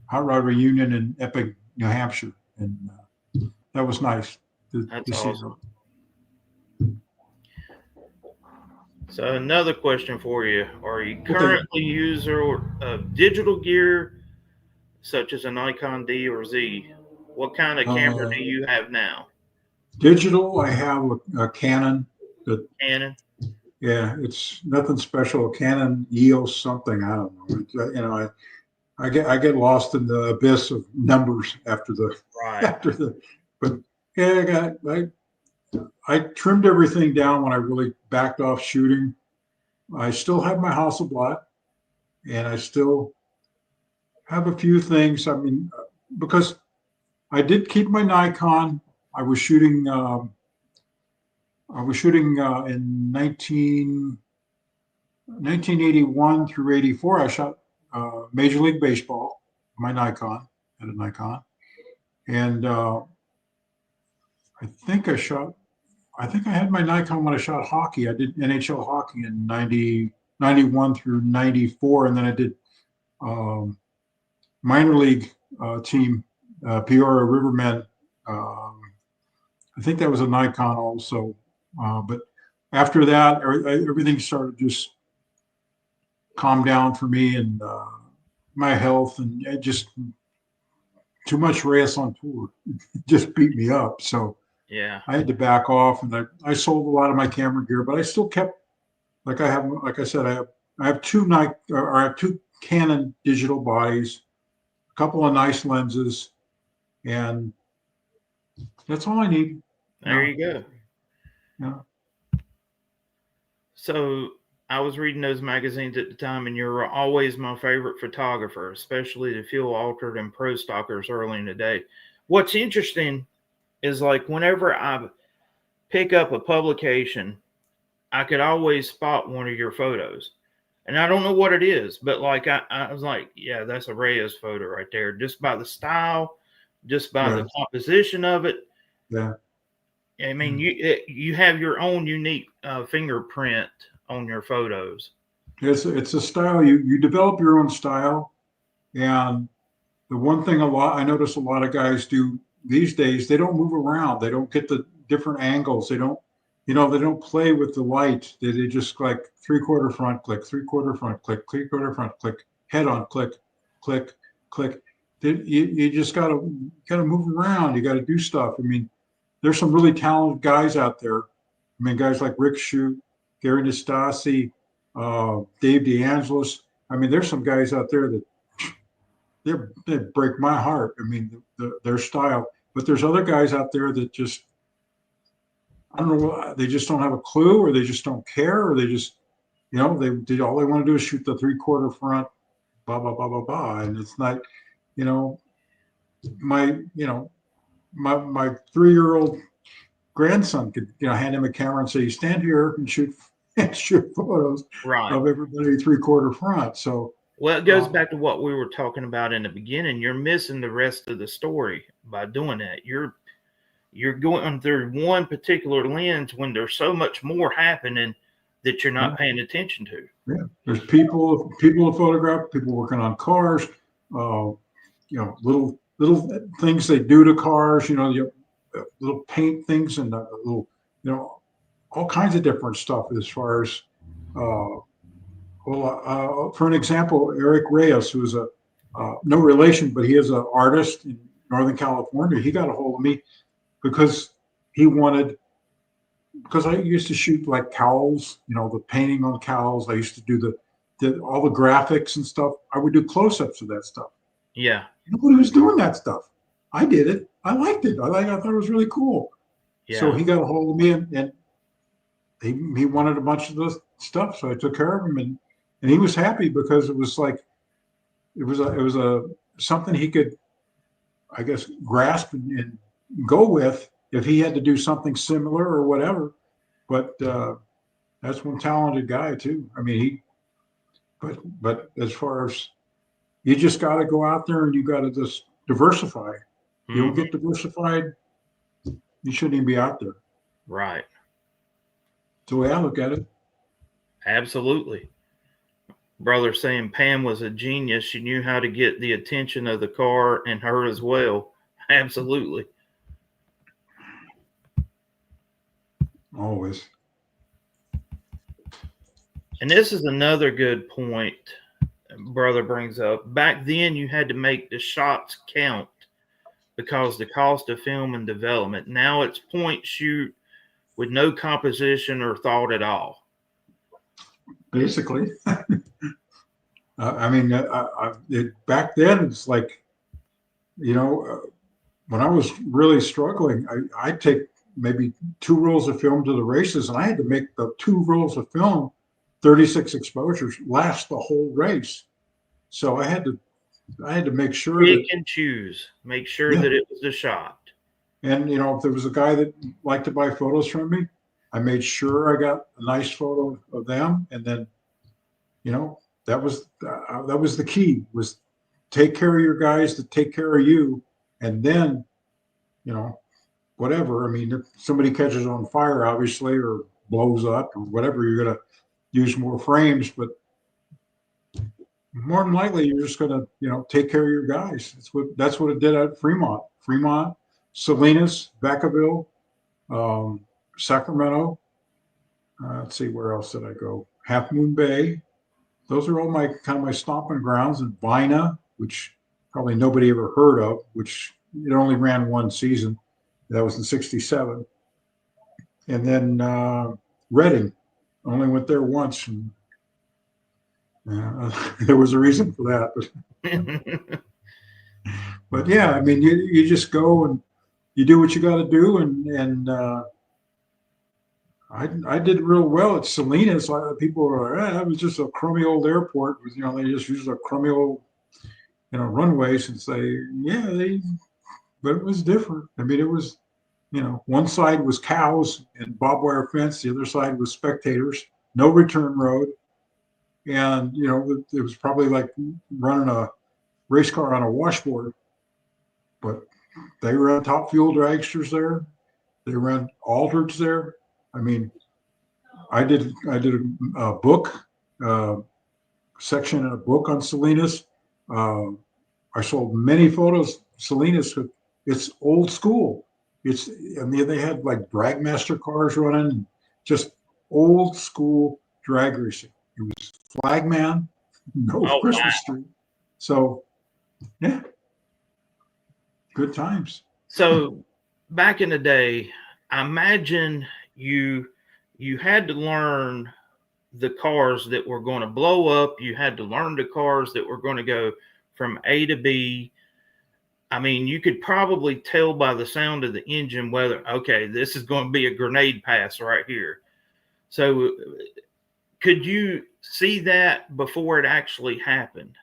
Hot Rod Reunion in Epping, New Hampshire. And that was nice to see her. So another question for you. Are you currently a user of digital gear such as a Nikon D or Z? What kind of camera do you have now? Digital, I have a Canon. Canon? Yeah, it's nothing special. A Canon EOS something. I don't know. I get lost in the abyss of numbers after the. But yeah, I trimmed everything down when I really backed off shooting. I still have my Hasselblad, and I still have a few things. I mean, because I did keep my Nikon. I was shooting in 1981 through 84. I shot Major League Baseball. My Nikon, had a Nikon, and I think I had my Nikon when I shot hockey. I did NHL hockey in 91 through 94, and then I did minor league team, Peoria Rivermen. I think that was a Nikon also. But after that, everything started just calm down for me, and my health, and it just too much REYES on tour just beat me up. So yeah, I had to back off, and I sold a lot of my camera gear, but I still kept, like I said, I have two Canon digital bodies, a couple of nice lenses, and that's all I need. There you go. Yeah. So I was reading those magazines at the time, and you were always my favorite photographer, especially the Fuel Altered and Pro Stockers early in the day. What's interesting is, like, whenever I pick up a publication, I could always spot one of your photos. And I don't know what it is, but like I was like, yeah, that's a REYES photo right there, just by the style, just by the composition of it. Yeah. I mean, you have your own unique fingerprint on your photos. It's a style. You develop your own style, and the one thing I notice a lot of guys do these days, they don't move around. They don't get the different angles. They don't, they don't play with the light. They just like 3/4 front click, 3/4 front click, 3/4 front click, head on click, click, click. You just gotta move around. You got to do stuff. I mean, there's some really talented guys out there. I mean, guys like Rick Shute, Gary Nastasi, Dave DeAngelis. I mean, there's some guys out there that they break my heart. I mean, their style. But there's other guys out there that just, I don't know, they just don't have a clue, or they just don't care, or they just, they all they want to do is shoot the 3/4 front blah blah blah blah blah, and it's not, you know, my you know my 3-year-old grandson could, hand him a camera and say, stand here and shoot and shoot photos Right. of everybody 3/4 front. So Well, it goes back to what we were talking about in the beginning. You're missing the rest of the story by doing that. You're going through one particular lens when there's so much more happening that you're not paying attention to. yeah, there's people to photograph, people working on cars, little things they do to cars, little paint things and little, all kinds of different stuff as far as, for an example, Eric Reyes, who's no relation, but he is an artist in Northern California. He got a hold of me because because I used to shoot like cowls, the painting on cowls. I used to do all the graphics and stuff. I would do close-ups of that stuff. Yeah. Nobody was doing that stuff. I did it. I liked it. I thought it was really cool. Yeah. So he got a hold of me and he wanted a bunch of the stuff. So I took care of him and he was happy because it was like, it was something he could, I guess, grasp and go with if he had to do something similar or whatever. But that's one talented guy too. I mean, but as far as, you just got to go out there and you got to just diversify. You don't get diversified, you shouldn't even be out there. Right. That's the way I look at it. Absolutely. Brother saying Pam was a genius. She knew how to get the attention of the car and her as well. Absolutely. Always. And this is another good point brother brings up. Back then, you had to make the shots count because the cost of film and development. Now it's point shoot with no composition or thought at all. Basically. Back then, it's like, when I was really struggling, I'd take maybe 2 rolls of film to the races, and I had to make the 2 rolls of film, 36 exposures, last the whole race. So I had to make sure Pick and choose, make sure that it was a shot. And if there was a guy that liked to buy photos from me, I made sure I got a nice photo of them, and then, that was the key, was take care of your guys to take care of you, and then, whatever. I mean, if somebody catches on fire, obviously, or blows up or whatever, you're gonna use more frames, but more than likely you're just gonna, take care of your guys. That's what it did at Fremont, Salinas, Vacaville, Sacramento. Let's see, where else did I go? Half Moon Bay. Those are all my stomping grounds. And Vina, which probably nobody ever heard of, which it only ran one season. That was in '67. And then Reading, only went there once. And there was a reason for that. But yeah, I mean, you just go and you do what you got to do. And I did real well at Salinas. People were like, that was just a crummy old airport. They just used a crummy old, runways, and say, but it was different. I mean, it was, one side was cows and barbed wire fence. The other side was spectators, no return road. And, it was probably like running a race car on a washboard, but they ran top fuel dragsters there. They ran altereds there. I mean, I did a book section in a book on Salinas. I sold many photos. Salinas, it's old school. They had like dragmaster cars running, just old school drag racing. It was Flagman, no Christmas tree. So, yeah, good times. So, back in the day, I imagine you had to learn the cars that were going to blow up. You had to learn the cars that were going to go from A to B. I mean, you could probably tell by the sound of the engine whether, okay, this is going to be a grenade pass right here. So could you see that before it actually happened?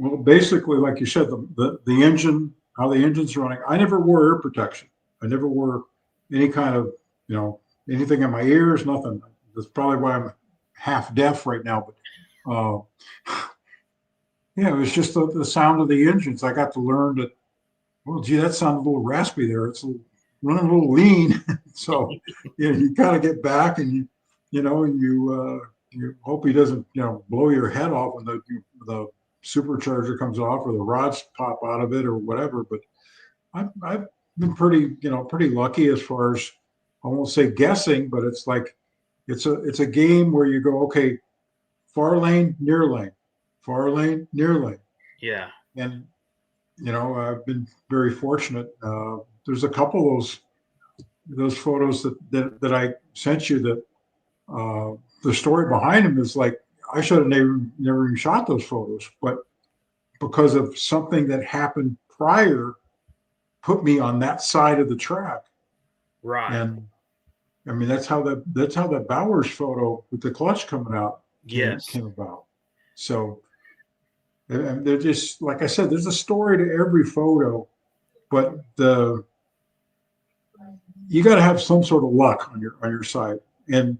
Well, basically, like you said, the engine, how the engine's running. I never wore ear protection. I never wore any kind of, you know, anything in my ears, nothing. That's probably why I'm half deaf right now. But yeah, it was just the sound of the engines. I got to learn that, well, gee, that sounded a little raspy there. It's running a little lean. So you kind of get back and you hope he doesn't, blow your head off when the supercharger comes off or the rods pop out of it or whatever. But I've been pretty lucky as far as, I won't say guessing, but it's like it's a game where you go, okay, far lane, near lane, far lane, near lane. Yeah. And I've been very fortunate. There's a couple of those photos that I sent you that the story behind them is like, I should have never even shot those photos, but because of something that happened prior, put me on that side of the track. Right. And I mean, that's how that Bowers photo with the clutch coming out came about. So, and they're just, like I said, there's a story to every photo, but you got to have some sort of luck on your side. And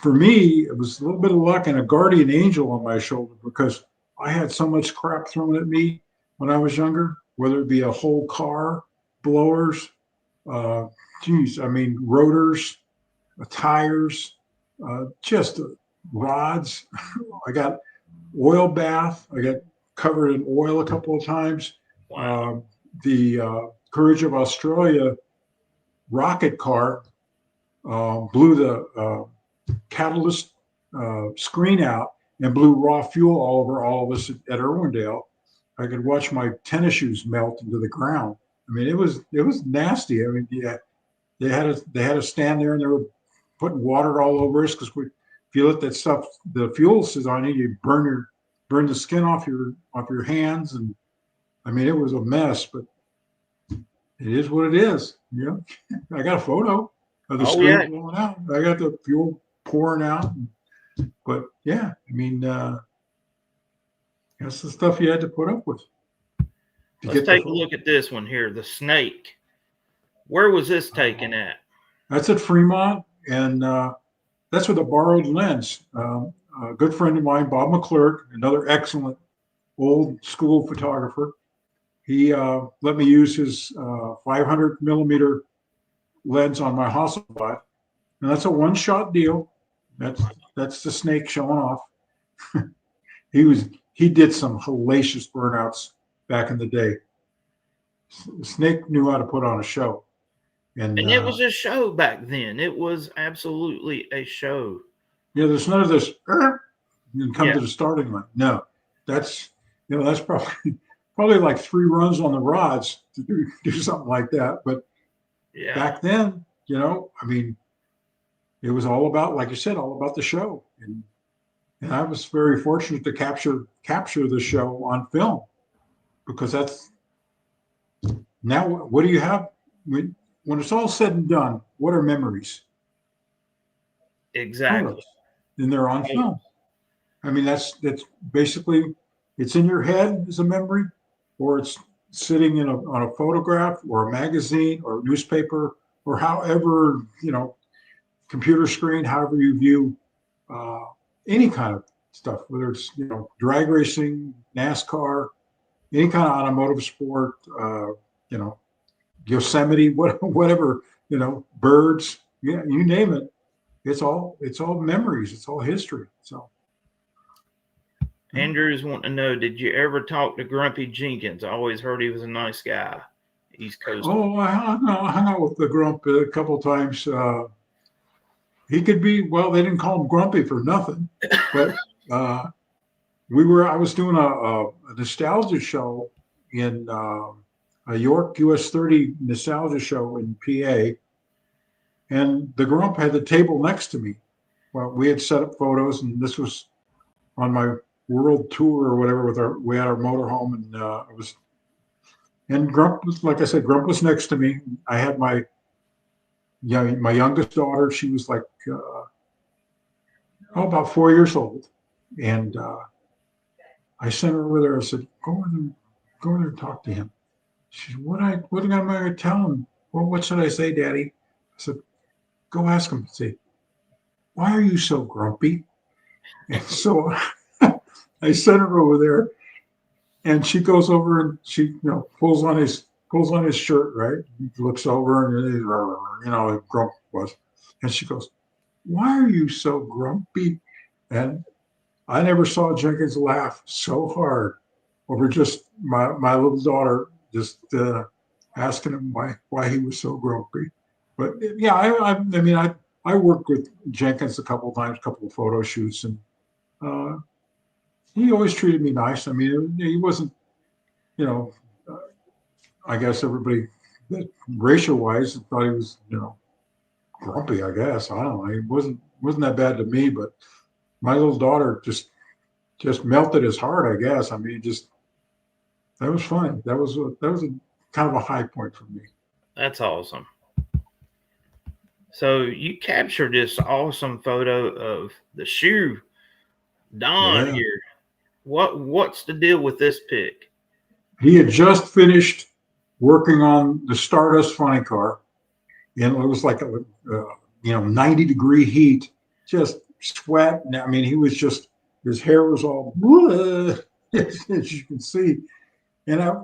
for me, it was a little bit of luck and a guardian angel on my shoulder, because I had so much crap thrown at me when I was younger, whether it be a whole car, blowers, rotors, tires, just rods. I got oil bath. I got covered in oil a couple of times. Wow. The Courage of Australia rocket car blew the catalyst screen out and blew raw fuel all over all of us at Irwindale. I could watch my tennis shoes melt into the ground. I mean, it was nasty. I mean, yeah, they had to stand there and they were putting water all over us, because if you let that stuff, the fuel sits on you burn the skin off your hands, and I mean, it was a mess. But it is what it is. Yeah, I got a photo of the screen blowing out. I got the fuel pouring out. But yeah, I mean, that's the stuff you had to put up with. Let's take a look at this one here, the snake. Where was this taken at? That's at Fremont, and that's with a borrowed lens. A good friend of mine, Bob McClurk, another excellent old school photographer, he let me use his 500 millimeter lens on my Hasselblad, and that's a one-shot deal. That's the snake showing off. He did some hellacious burnouts back in the day. Snake knew how to put on a show. And it was a show back then. It was absolutely a show. Yeah, there's none of this and come to the starting line. No, that's probably like 3 runs on the rods to do something like that. But back then, I mean, it was all about, like you said, all about the show. And I was very fortunate to capture the show on film, because that's now, what do you have when it's all said and done? What are memories? Exactly. Photos. And they're on film. I mean, that's basically, it's in your head as a memory, or it's sitting on a photograph or a magazine or a newspaper, or however, computer screen, however you view any kind of stuff, whether it's, drag racing, NASCAR, any kind of automotive sport, Yosemite, whatever, birds, you name it. It's all memories. It's all history. So. Andrew's wanting to know, did you ever talk to Grumpy Jenkins? I always heard he was a nice guy. East Coast. Oh, I hung out with the Grump a couple of times. He could be, well, they didn't call him Grumpy for nothing, but I was doing a nostalgia show in a York US 30 nostalgia show in PA, and the Grump had the table next to me. Well, we had set up photos, and this was on my world tour or whatever. We had our motorhome, and Grump was, like I said, Grump was next to me. I had my youngest daughter. She was like about 4 years old, and I sent her over there. I said, go over there and talk to him. She said, what am I going to tell him? Well, what should I say, Daddy? I said, go ask him. Say, why are you so grumpy? And so I sent her over there, and she goes over and she, pulls on his shirt, right? He looks over and grump was, and she goes, why are you so grumpy? And I never saw Jenkins laugh so hard over just my little daughter just asking him why he was so grumpy. But yeah, I worked with Jenkins a couple of times, a couple of photo shoots, and he always treated me nice. I mean, he wasn't, I guess everybody, racial wise, thought he was, grumpy. I guess I don't know. He wasn't that bad to me, but my little daughter just melted his heart. I guess. I mean, that was fun. That was a kind of a high point for me. That's awesome. So you captured this awesome photo of the shoe, Don here. What's the deal with this pic? He had just finished working on the Stardust Funny Car, and it was like a 90-degree heat, just sweat. I mean, he was just, his hair was all as you can see. And I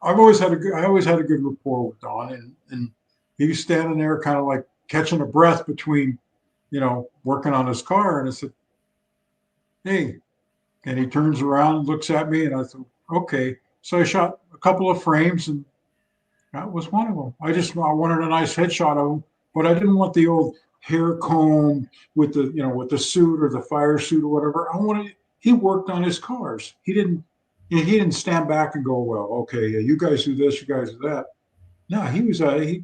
always had a good rapport with Don, and he was standing there kind of like catching a breath between, working on his car. And I said, hey, and he turns around and looks at me, and I said, okay. So I shot a couple of frames, and that was one of them. I wanted a nice headshot of him, but I didn't want the old hair comb with the suit or the fire suit or whatever. He worked on his cars. He didn't stand back and go, well, okay, yeah, you guys do this, you guys do that. No, he was I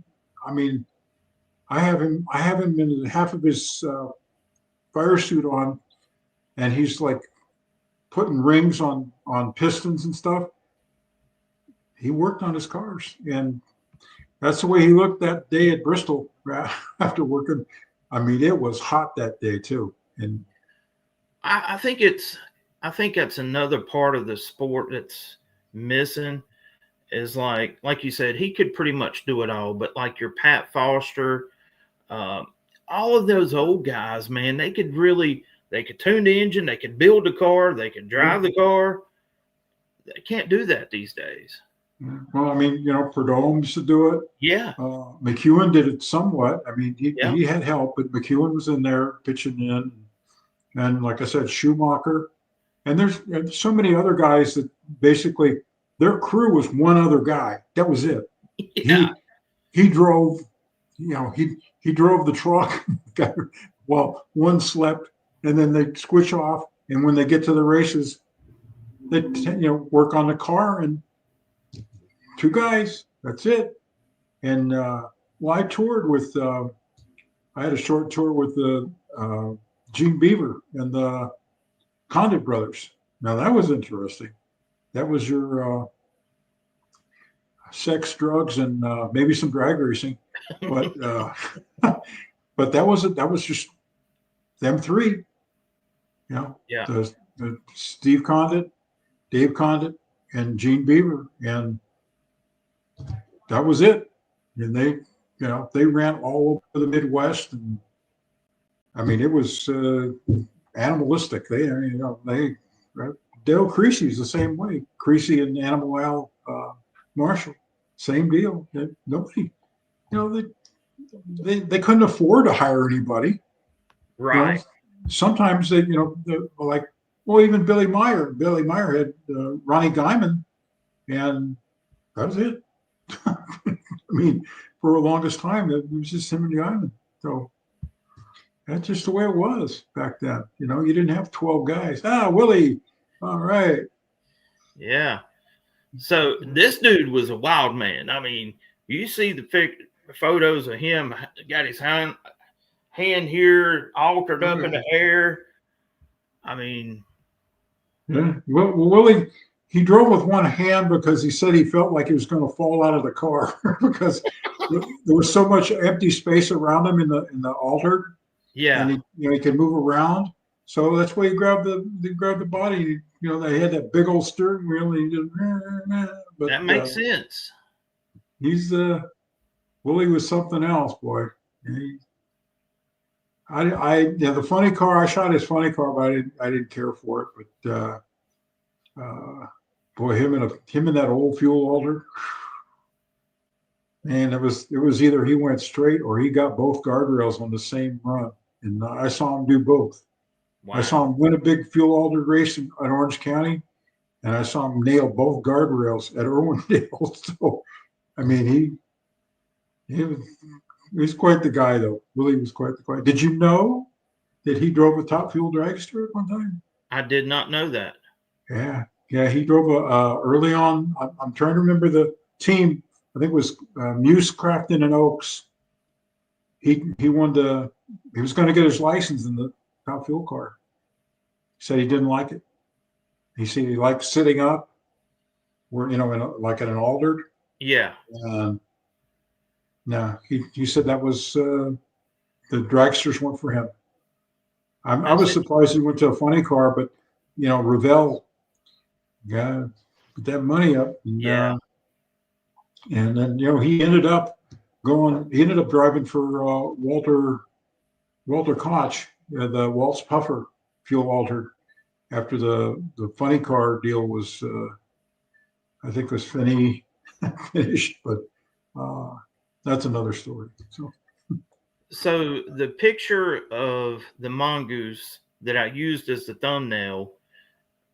have him in half of his fire suit on, and he's like putting rings on pistons and stuff. He worked on his cars, and that's the way he looked that day at Bristol after working. I mean, it was hot that day too. And I think that's another part of the sport that's missing is like you said, he could pretty much do it all, but like your Pat Foster, all of those old guys, man, they could tune the engine, they could build the car, they could drive the car. They can't do that these days. Well, I mean, Prudhomme used to do it. Yeah. McEwen did it somewhat. I mean, he had help, but McEwen was in there pitching in. And like I said, Schumacher. And there's so many other guys that basically their crew was one other guy. That was it. Yeah. He drove, he drove the truck while one slept, and then they switch off. And when they get to the races, they work on the car, and two guys, that's it. And I toured with, I had a short tour with Gene Beaver and the Condit brothers. Now that was interesting. That was your sex, drugs, and maybe some drag racing, but but that was just them three. Yeah. The Steve Condit, Dave Condit, and Gene Beaver, and that was it. And they ran all over the Midwest, and I mean it was animalistic. Dale Creasy's the same way. Creasy and Animal Al Marshall, same deal. Nobody, they couldn't afford to hire anybody. Right. Sometimes they, like, well, even Billy Meyer. Billy Meyer had Ronnie Guyman, and that was it. I mean, for the longest time, it was just him and Guyman. So that's just the way it was back then. You didn't have 12 guys. Willie. All right. Yeah. So this dude was a wild man. I mean, you see the photos of him, got his hand here altered up in the air. I mean. Yeah. Well, Willie, he drove with one hand because he said he felt like he was going to fall out of the car because there was so much empty space around him in the altered. Yeah. And he could move around. So that's why they grabbed the body. You know, they had that big old steering wheel. And he just, but That makes sense. he's Willie was something else, boy. He, yeah, the funny car. I shot his funny car, but I didn't care for it. But boy, him and that old fuel holder. Man, it was either he went straight or he got both guardrails on the same run, and I saw him do both. I saw Wow. him win a big fuel holder race in Orange County, and I saw him nail both guardrails at Irwindale. So, I mean, he was he's quite the guy, though. Willie was quite the guy. Did you know that he drove a Top Fuel dragster at one time? I did not know that. Yeah, yeah, he drove a early on. I'm trying to remember the team. I think it was Muse, Crafton, and Oaks. He wanted to. He was going to get his license in the Top Fuel car. He said he didn't like it. He said he liked sitting up, where like in an altered. Yeah. No, he said that was the dragsters weren't for him. I That's was it. surprised he went to a funny car, but Revell got put that money up, Yeah. and then he ended up going. He ended up driving for Walter Koch, the Waltz Puffer fuel altered after the funny car deal was I think was finished, but that's another story. So the picture of the mongoose that I used as the thumbnail,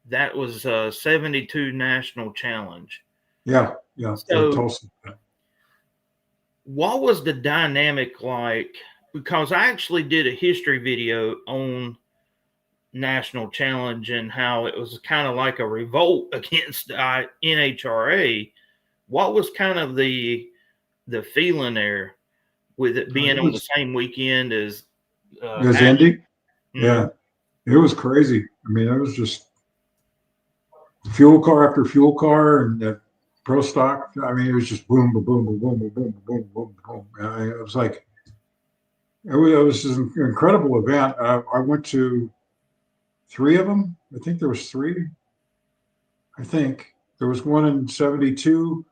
that was a 72 national challenge. Yeah, So Tulsa. what was the dynamic like? Because I actually did a history video on national challenge and how it was kind of like a revolt against NHRA. What was kind of the feeling there with it being on the same weekend as Indy? Mhm. Yeah, it was crazy. I mean, it was just fuel car after fuel car and pro stock. I mean, it was just boom, boom, boom, boom, boom, boom, boom, boom, boom, boom. It was like it was an incredible event. I went to 3 of them. I think there was 3. I think there was one in 72,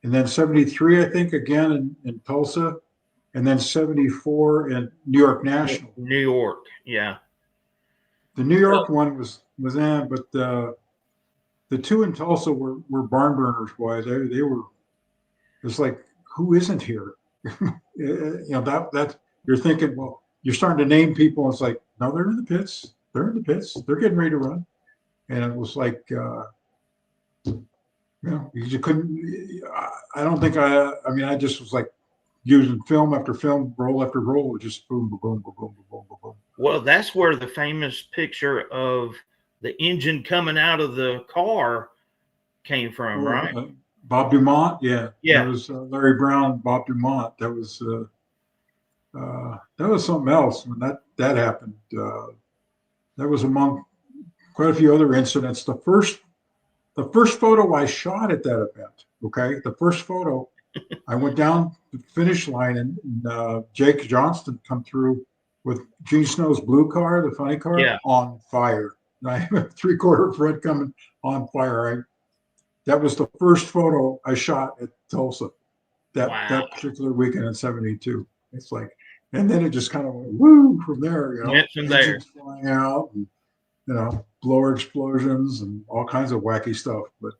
and then 73. I think again in Tulsa, and then 74 in New York National. New York, yeah. The New York one was in, but the 2 in Tulsa were barn burners. Boy, they were. It's like, who isn't here? That you're thinking. Well, you're starting to name people. And it's like, no, they're in the pits. They're in the pits. They're getting ready to run. And it was like, you couldn't. I don't think I. I mean, I just was like using film after film, roll after roll, just boom, boom, boom, boom, boom, boom, boom, boom. Well, that's where the famous picture of the engine coming out of the car came from, right? Bob Dumont, yeah. Yeah. That was Larry Brown, Bob Dumont. That was something else when that happened. That was among quite a few other incidents. The first photo I shot at that event. Okay, the first photo, I went down the finish line and Jake Johnston come through with Gene Snow's blue car, the funny car, Yeah. on fire. And I have a 3/4 Fred coming on fire. That was the first photo I shot at Tulsa that particular weekend in 72. It's like, and then it just kind of went woo from there, Went from there. engines flying out and, blower explosions and all kinds of wacky stuff. But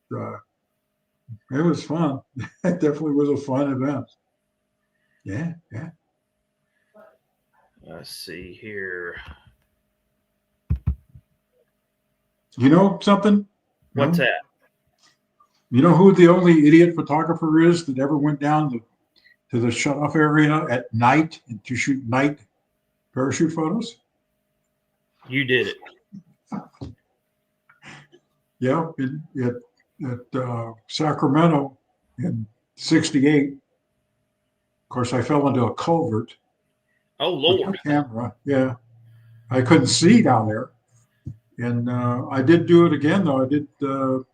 it was fun. It definitely was a fun event. Yeah. Let's see here. You know something? What's that? You know who the only idiot photographer is that ever went down to the shutoff area at night and to shoot night parachute photos? You did it. Yeah, at Sacramento in '68. Of course, I fell into a culvert. Oh, With Lord. my camera, yeah. I couldn't see down there. And I did do it again, though. I did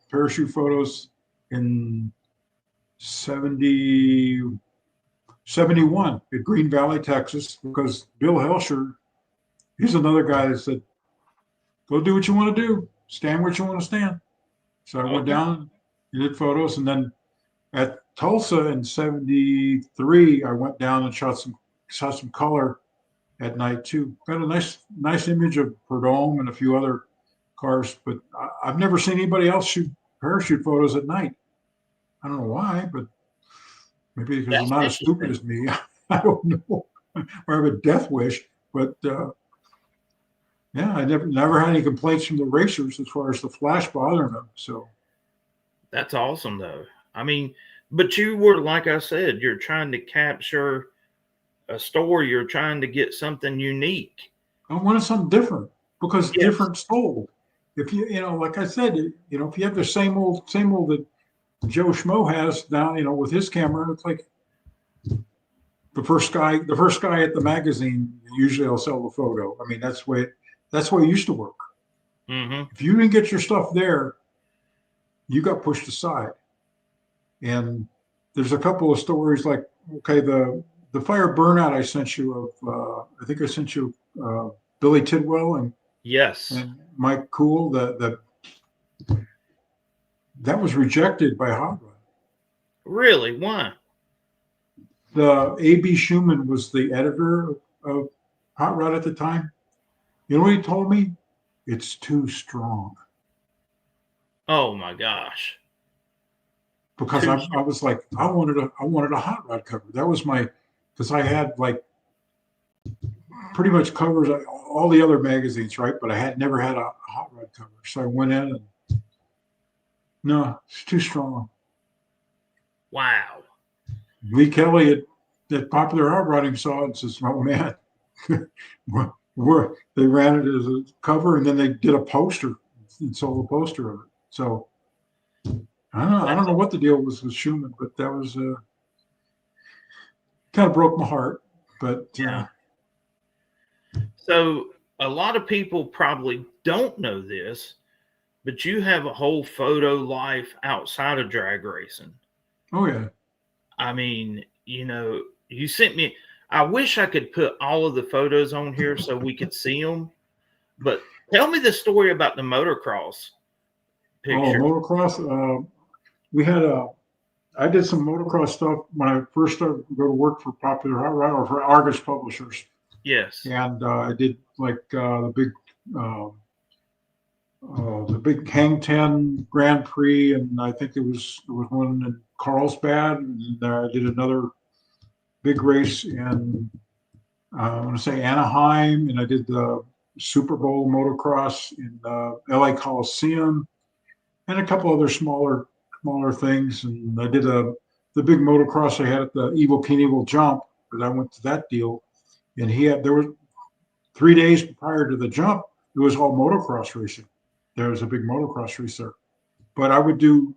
parachute photos in 71 at Green Valley, Texas, because Bill Helsher, he's another guy that said, go do what you want to do. Stand where you want to stand. So I went Okay. down, did photos, and then at Tulsa in '73, I went down and shot some color at night too. Got a nice image of Prudhomme and a few other cars, but I've never seen anybody else shoot parachute photos at night. I don't know why, but maybe because they're That's not as stupid interesting. as me. I don't know, or have a death wish. But yeah, I never had any complaints from the racers as far as the flash bothering them. So That's awesome, though. I mean, but you were, like I said, you're trying to capture a story. You're trying to get something unique. I wanted something different because Yes. different sold. If like I said, if you have the same old that Joe Schmo has now, with his camera, it's like the first guy at the magazine usually will sell the photo. I mean, that's the way it used to work. Mm-hmm. If you didn't get your stuff there, you got pushed aside. And there's a couple of stories like, okay, the fire burnout I sent you I think I sent you Billy Tidwell Yes. and Mike Cool. That was rejected by Hot Rod. Really? Why? The A.B. Schumann was the editor of Hot Rod at the time. You know what he told me? It's too strong. Oh my gosh. Because Too I was like, I wanted a Hot Rod cover. That was because I had like pretty much covers all the other magazines, right? But I had never had a Hot Rod cover. So I went in and no, it's too strong. wow. Lee Kelly at Popular Hot Rodding saw it and says, "Oh man, they ran it as a cover and then they did a poster and sold a poster of it." So I don't That's know what the deal was with Schumann, but that was kind of broke my heart. But yeah. So a lot of people probably don't know this, but you have a whole photo life outside of drag racing. oh yeah, I mean, you sent me. I wish I could put all of the photos on here so we could see them. But tell me the story about the motocross oh picture. motocross. We had I did some motocross stuff when I first started to go to work for Popular Hot Rod or for Argus Publishers, Yes. and I did like uh, the big Hang Ten Grand Prix, and I think there was one in Carlsbad, and I did another big race in I want to say Anaheim, and I did the Super Bowl motocross in LA Coliseum, and a couple other smaller things. And I did the big motocross I had at the Evil Knievel Jump, because I went to that deal, and there was 3 days prior to the jump, it was all motocross racing. There was a big motocross race there, but I would do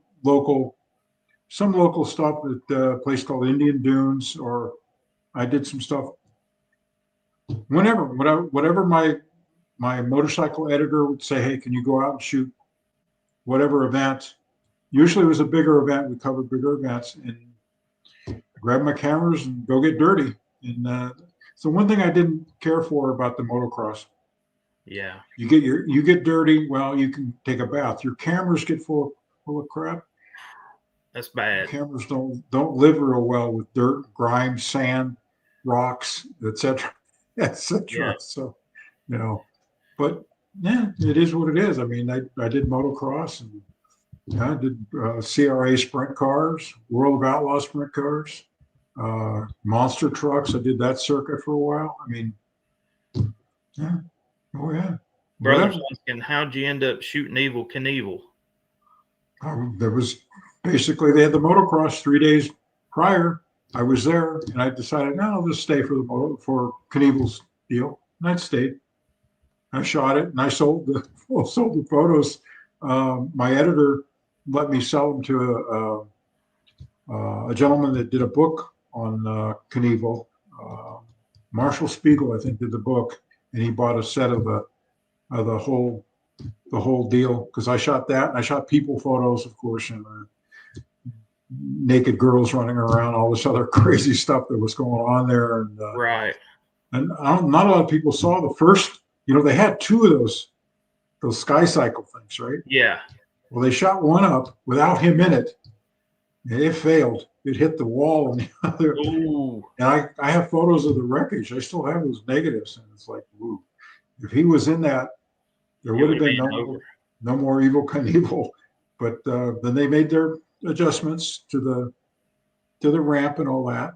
some local stuff at a place called Indian Dunes, or I did some stuff whatever my motorcycle editor would say, hey, can you go out and shoot whatever event? Usually it was a bigger event. We covered bigger events, and grab my cameras and go get dirty. And so one thing I didn't care for about the motocross, Yeah. you get dirty. Well, you can take a bath. Your cameras get full of crap. That's bad. Cameras don't live real well with dirt, grime, sand, rocks, etc., Yeah. etc. So, but yeah, it is what it is. I mean, I did motocross, and I did CRA sprint cars, World of Outlaw sprint cars, monster trucks. I did that circuit for a while. I mean, yeah, oh yeah, Brothers whatever. asking, how'd you end up shooting Evil Knievel? There was basically they had the motocross 3 days prior. I was there, and I decided, no, I'll just stay for Knievel's deal, and I stayed. I shot it, and I sold the photos. My editor let me sell them to a gentleman that did a book on Knievel. Marshall Spiegel, I think, did the book, and he bought a set of the whole deal, because I shot that, and I shot people photos, of course, and naked girls running around, all this other crazy stuff that was going on there, Right. and not a lot of people saw the first. They had two of those those sky cycle things, right? Yeah. Well, they shot one up without him in it, and it failed. It hit the wall, and the other. Ooh. And I have photos of the wreckage. I still have those negatives, and it's like, woo. If he was in that, there It would have would have been been over. no more Evil Knievel. But then they made their adjustments to the ramp and all that.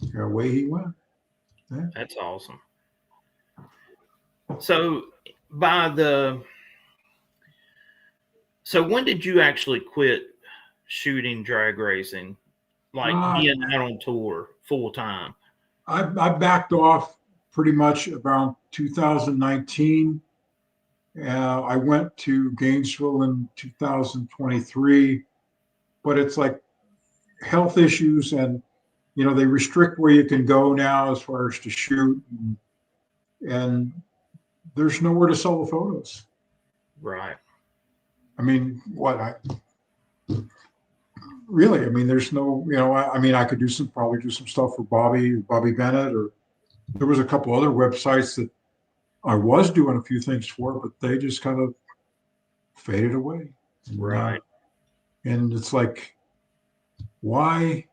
And away he went. Yeah. That's awesome. So when did you actually quit shooting drag racing? Like being out on tour full time? I backed off pretty much around 2019. I went to Gainesville in 2023, but it's like health issues, and they restrict where you can go now as far as to shoot, and there's nowhere to sell the photos. Right. I mean, there's no, I could probably do some stuff for Bobby Bennett, or there was a couple other websites that I was doing a few things for, but they just kind of faded away. Right. And it's like, why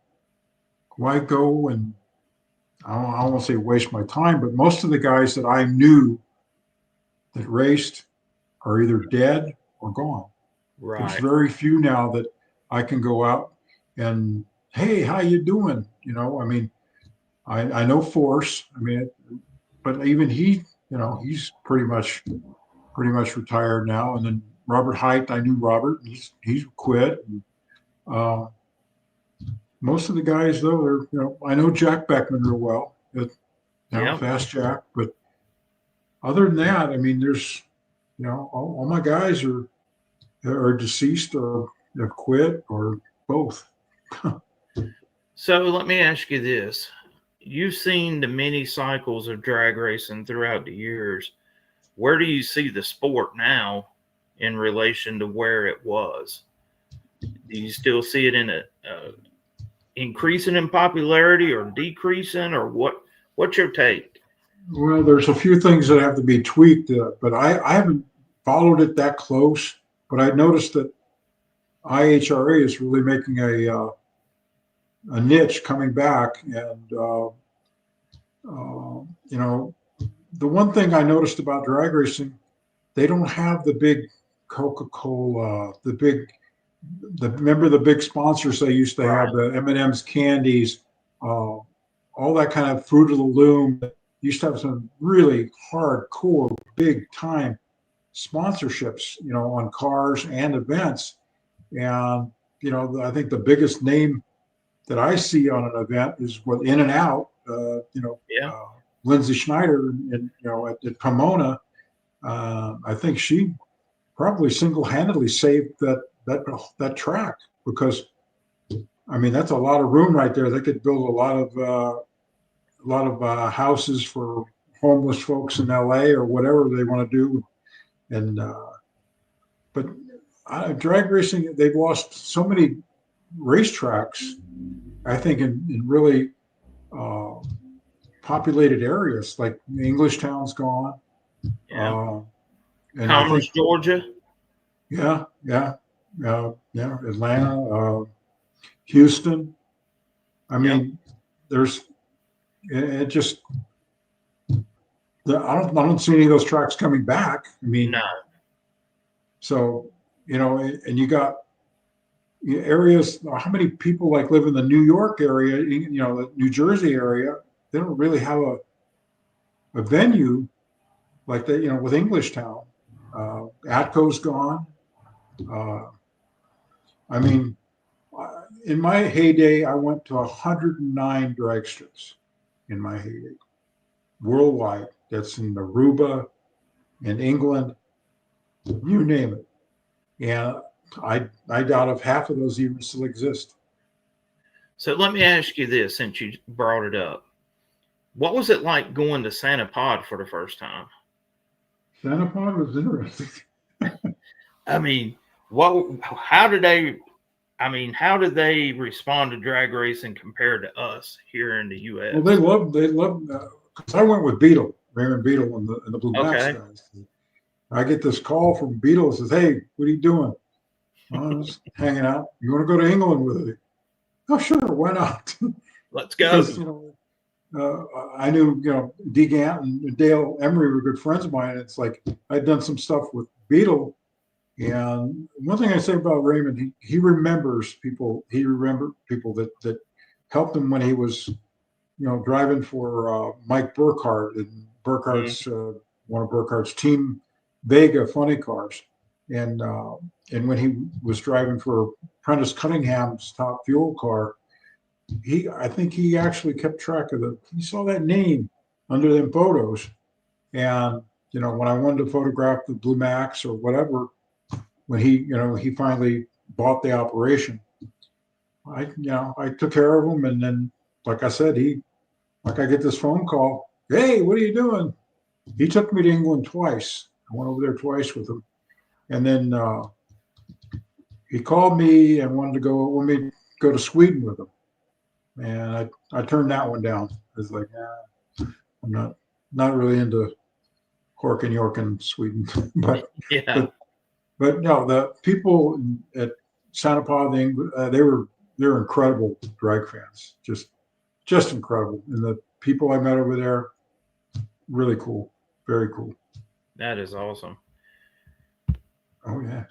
go and I don't want to say waste my time, but most of the guys that I knew that raced are either dead or gone. Right. There's very few now that I can go out and, hey, how you doing? I know Force. But even he, he's pretty much retired now. And then Robert Height, I knew Robert. He's quit. And, most of the guys, though, I know Jack Beckman real well. Fast Jack. But other than that, there's, all my guys are deceased or have quit or both. So let me ask you this. You've seen the many cycles of drag racing throughout the years. Where do you see the sport now in relation to where it was? Do you still see it in a increasing in popularity or decreasing, or what's your take? Well, there's a few things that have to be tweaked, but I haven't followed it that close. But I noticed that IHRA is really making a niche coming back, and the one thing I noticed about drag racing, they don't have the big Coca-Cola, remember the big sponsors they used to have, the M&M's candies, all that kind of Fruit of the Loom. Used to have some really hardcore, big time sponsorships, on cars and events. And, I think the biggest name that I see on an event is what In and Out, Lindsay Schneider, at Pomona. I think she probably single-handedly saved that track, because that's a lot of room right there. They could build a lot of houses for homeless folks in LA or whatever they want to do. And but drag racing, they've lost so many racetracks, I think, in really populated areas, like Englishtown's gone. Yeah. And Commerce, Georgia. Yeah. Atlanta, Houston. There's it just. I don't see any of those tracks coming back. No. So and you got areas. How many people live in the New York area? The New Jersey area. They don't really have a venue like that. With Englishtown, Atco's gone. In my heyday, I went to 109 drag strips in my heyday, worldwide. That's in Aruba, in England, you name it. And I doubt if half of those even still exist. So let me ask you this, since you brought it up. What was it like going to Santa Pod for the first time? Santa Pod was interesting. How did they respond to drag racing compared to us here in the U.S.? Well, they loved because I went with Beetle, Raymond Beetle, and the Blue Max guys. I get this call from Beetle. Says, "Hey, what are you doing?" "Oh, I'm just hanging out. You want to go to England with me?" "Oh, sure. Why not?" Let's go. Because I knew D. Gant and Dale Emery were good friends of mine. And it's like I'd done some stuff with Beetle. And one thing I say about Raymond, he remembers people. He remembered people that helped him when he was driving for Mike Burkhardt and Burkhardt's one of Burkhardt's Team Vega funny cars, and when he was driving for Prentice Cunningham's Top Fuel car, I think he actually kept track of he saw that name under them photos, and when I wanted to photograph the Blue Max or whatever, when he finally bought the operation, I took care of him, and then like I said, I get this phone call, "Hey, what are you doing?" He took me to England twice. I went over there twice with him, and then he called me and wanted me to go to Sweden with him, and I turned that one down. I was like, I'm not really into Cork and York and Sweden, but Yeah. but no, the people at Santa Paula, they're incredible drag fans, just incredible, and the people I met over there, really cool, very cool. That is awesome. Oh yeah.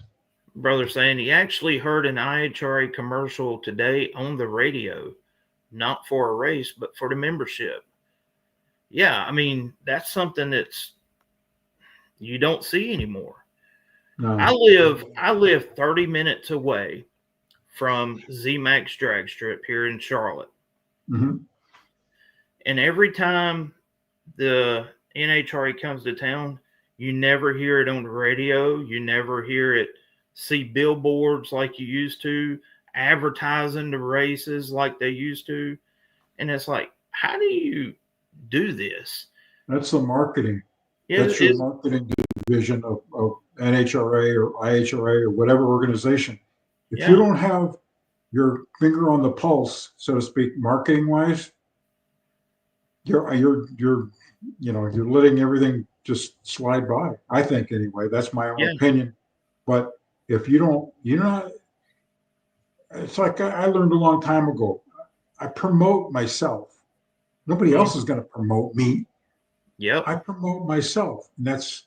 Brother saying he actually heard an IHRA commercial today on the radio, not for a race, but for the membership. Yeah, I mean, that's something you don't see anymore. No. I live 30 minutes away from Z-Max Drag Strip here in Charlotte. Mm-hmm. And every time the NHRA comes to town, you never hear it on the radio. You never hear it, see billboards like you used to, advertising the races like they used to. And it's like, how do you do this? That's the marketing. That's your marketing division of NHRA or IHRA or whatever organization. If you don't have your finger on the pulse, so to speak, marketing wise, you're letting everything just slide by. I think anyway. That's my own opinion. But if you don't, it's like I learned a long time ago. I promote myself. Nobody else is going to promote me. Yep. I promote myself. And that's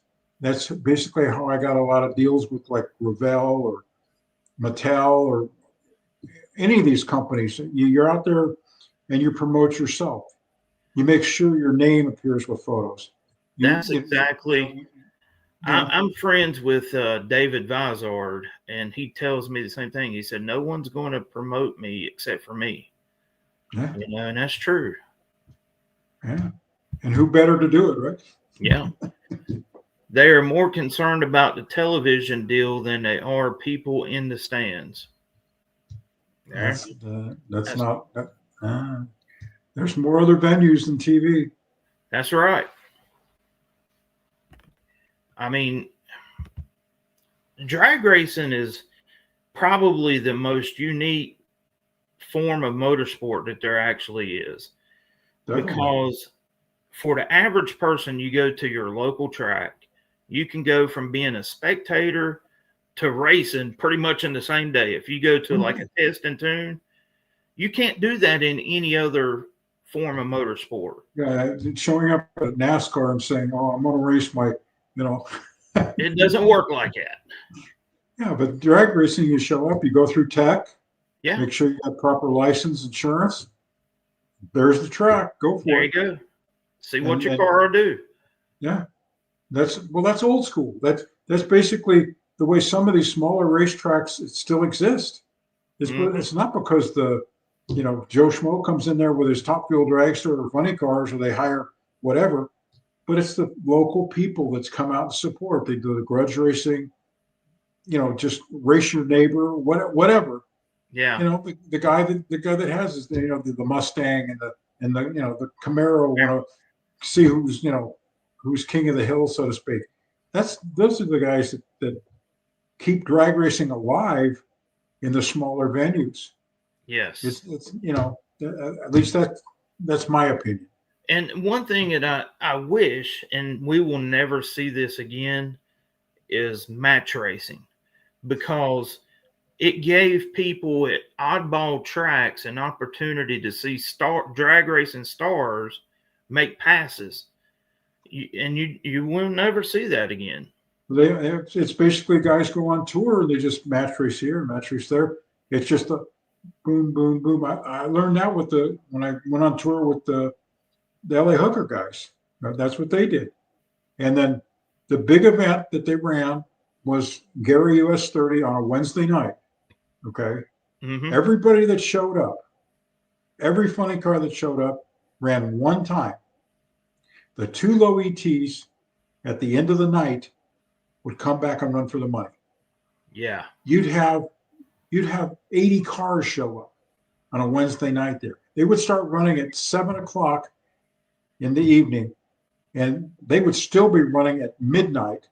basically how I got a lot of deals with like Revell or Mattel or any of these companies. You're out there and you promote yourself. You make sure your name appears with photos. That's exactly. I'm friends with David Vizard, and he tells me the same thing. He said, "No one's going to promote me except for me." Yeah. And that's true. Yeah. And who better to do it, right? Yeah. They are more concerned about the television deal than they are people in the stands. That's not. There's more other venues than TV. That's right. I mean, drag racing is probably the most unique form of motorsport that there actually is. Definitely. Because for the average person, you go to your local track, you can go from being a spectator to racing pretty much in the same day. If you go to like a test and tune, you can't do that in any other form of motorsport. Yeah, showing up at NASCAR and saying, "Oh, I'm going to race my," it doesn't work like that. Yeah, but drag racing, you show up, you go through tech, make sure you have proper license, insurance. There's the track. Go for it. There you go. See what your car will do. Yeah, that's old school. That's basically the way some of these smaller racetracks still exist. It's not because Joe Schmo comes in there with his Top Fuel dragster or funny cars, or they hire whatever, but it's the local people that's come out and support. They do the grudge racing, just race your neighbor, whatever. Yeah. The guy that has the Mustang and the Camaro want to see who's king of the hill, so to speak. Those are the guys that keep drag racing alive in the smaller venues. Yes. It's at least that's my opinion. And one thing that I wish, and we will never see this again, is match racing, because it gave people at oddball tracks an opportunity to see drag racing stars make passes. You will never see that again. It's basically guys go on tour and they just match race here, match race there. It's just a boom, boom, boom. I learned that when I went on tour with the LA Hooker guys. That's what they did. And then the big event that they ran was Gary US 30 on a Wednesday night. Okay. Mm-hmm. Everybody that showed up, every funny car that showed up ran one time. The two low ETs at the end of the night would come back and run for the money. Yeah. You'd have 80 cars show up on a Wednesday night there. They would start running at 7:00 in the evening, and they would still be running at midnight.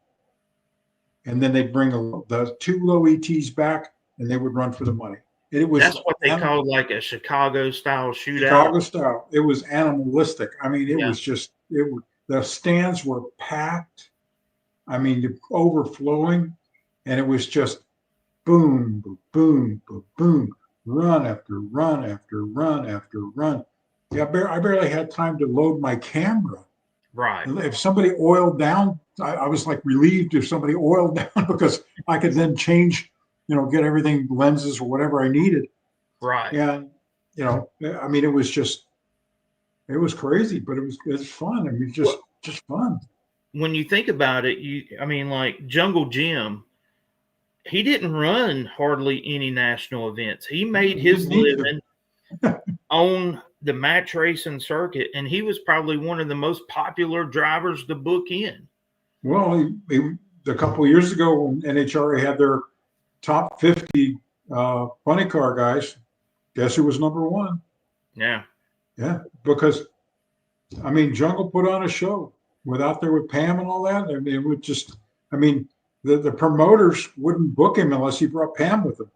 And then they'd bring the two low ETs back, and they would run for the money. And it was that's what they called like a Chicago style shootout. Chicago style. It was animalistic. I mean, it was just the stands were packed. I mean, overflowing, and it was just boom, boom, boom, boom, boom, run after run after run after run. Yeah, I barely had time to load my camera. Right. If somebody oiled down, I was like relieved if somebody oiled down, because I could then change, get everything, lenses or whatever I needed. Right. And, I mean, it was crazy, but it was fun. I mean, just fun. When you think about it, like Jungle Jim, he didn't run hardly any national events. He made his living on the match racing circuit, and he was probably one of the most popular drivers to book in. Well, a couple of years ago when NHRA had their top 50 funny car guys, guess who was number one? Yeah. Yeah, because, I mean, Jungle put on a show out there with Pam and all that. I mean, it would just, I mean, the promoters wouldn't book him unless he brought Pam with him.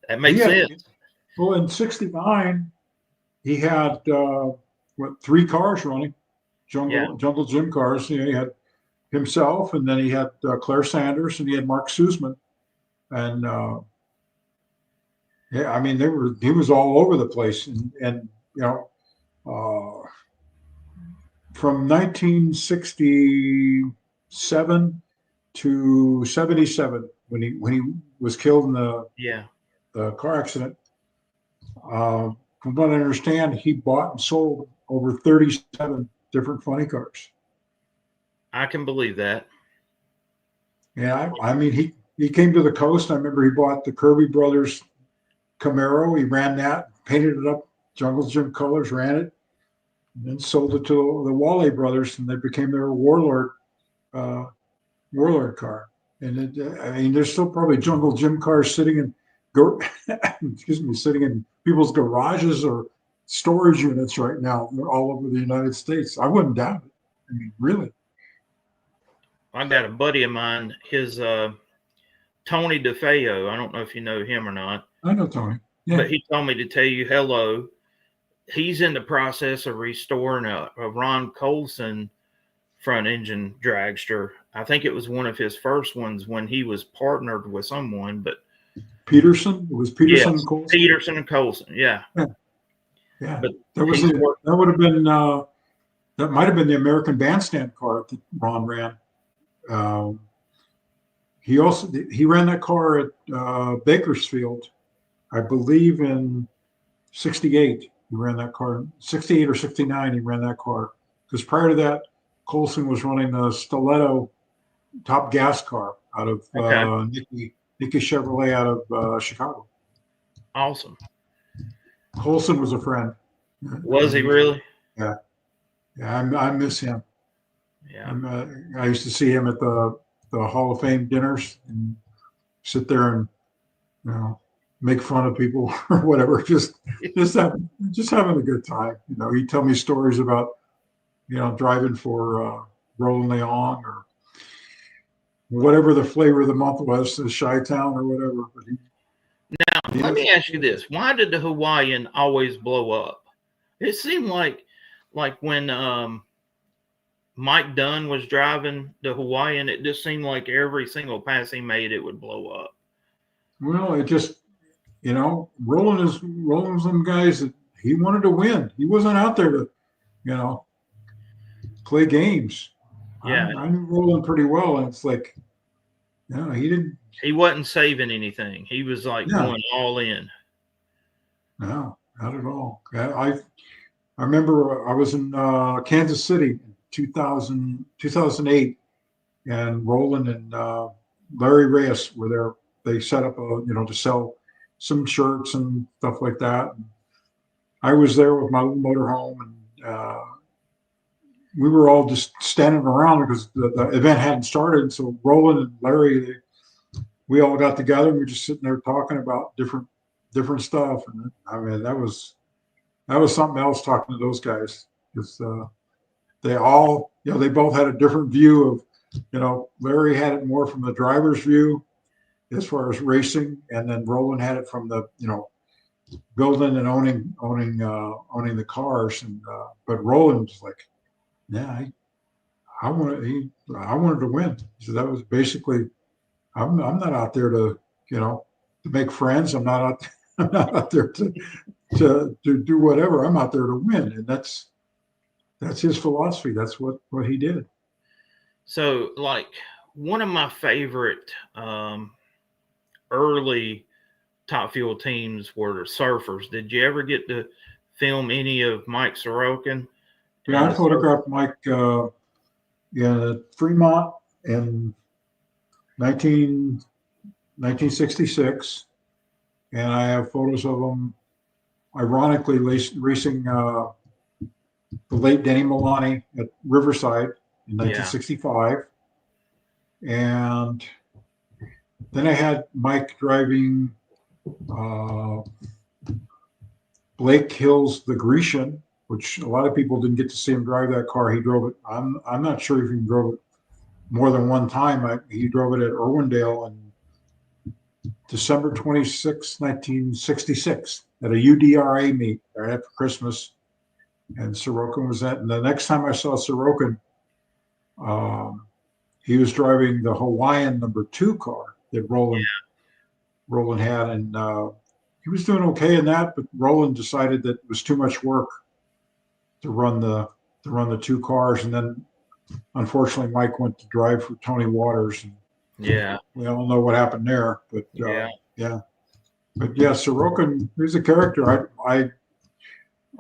That makes sense. Well, in '69, he had 3 cars running, Jungle Jim cars. He had himself, and then he had Claire Sanders, and he had Mark Sussman, and I mean, he was all over the place, and from 1967 to 77, when he was killed in the car accident. From what I understand, he bought and sold over 37 different funny cars. I can believe that. Yeah, I mean, he came to the coast. I remember he bought the Kirby Brothers Camaro. He ran that, painted it up Jungle Jim colors, ran it, and then sold it to the Wally brothers, and they became their warlord car. And I mean, there's still probably Jungle Jim cars sitting in sitting in people's garages or storage units right now. They're all over the United States. I wouldn't doubt it. I mean, really. I got a buddy of mine, his Tony DeFeo. I don't know if you know him or not. I know Tony. Yeah. But he told me to tell you hello. He's in the process of restoring a Ron Colson front engine dragster. I think it was one of his first ones when he was partnered with someone, but Peterson. It was Peterson and Colson. Peterson and Colson, yeah. Yeah. But that would have been that might have been the American Bandstand car that Ron ran. He ran that car at Bakersfield, I believe in '68. He ran that car, 68 or 69. He ran that car because prior to that, Colson was running the Stiletto top gas car out of Nicky Chevrolet out of Chicago. Awesome. Colson was a friend. Was he really? Yeah. Yeah, I miss him. Yeah. I used to see him at the Hall of Fame dinners and sit there and make fun of people or whatever. Just having a good time. He'd tell me stories about driving for Roland Leon or whatever the flavor of the month was, the Chi-Town or whatever. But let me ask you this: why did the Hawaiian always blow up? It seemed like when Mike Dunn was driving the Hawaii, and it just seemed like every single pass he made, it would blow up. Well, it just, Roland was some guys that he wanted to win. He wasn't out there to, you know, play games. Yeah, I knew Roland pretty well, and it's like, he didn't. he wasn't saving anything. He was like Yeah, going all in. no, not at all. I remember I was in Kansas City in 2008, and Roland and Larry Reyes were there. They set up to sell some shirts and stuff like that. And I was there with my little motorhome, and we were all just standing around because the event hadn't started. So Roland and Larry, we all got together. And we were just sitting there talking about different stuff. And I mean, that was something else talking to those guys, because they all, they both had a different view of, Larry had it more from the driver's view as far as racing, and then Roland had it from the, building and owning the cars. And but Roland was like, yeah, I wanted to win. So that was basically, I'm not out there to, to make friends. I'm not out I'm not out there to do whatever. I'm out there to win, and that's his philosophy. That's what he did. So, like, one of my favorite early Top Fuel teams were surfers. Did you ever get to film any of Mike Sorokin? Yeah, I photographed Mike in Fremont in 1966, and I have photos of him, ironically, racing the late Denny Milani at Riverside in 1965. And then I had Mike driving Blake Hill's the Grecian, which a lot of people didn't get to see him drive that car. He drove it. I'm not sure if he drove it more than one time. He drove it at Irwindale on December 26, 1966, at a UDRA meet right after Christmas. And Sorokin was at. And the next time I saw Sorokin, he was driving the Hawaiian #2 car that Roland had, and he was doing okay in that. But Roland decided that it was too much work to run the two cars, and then unfortunately Mike went to drive for Tony Waters, and we all know what happened there. But Sorokin, he's a character.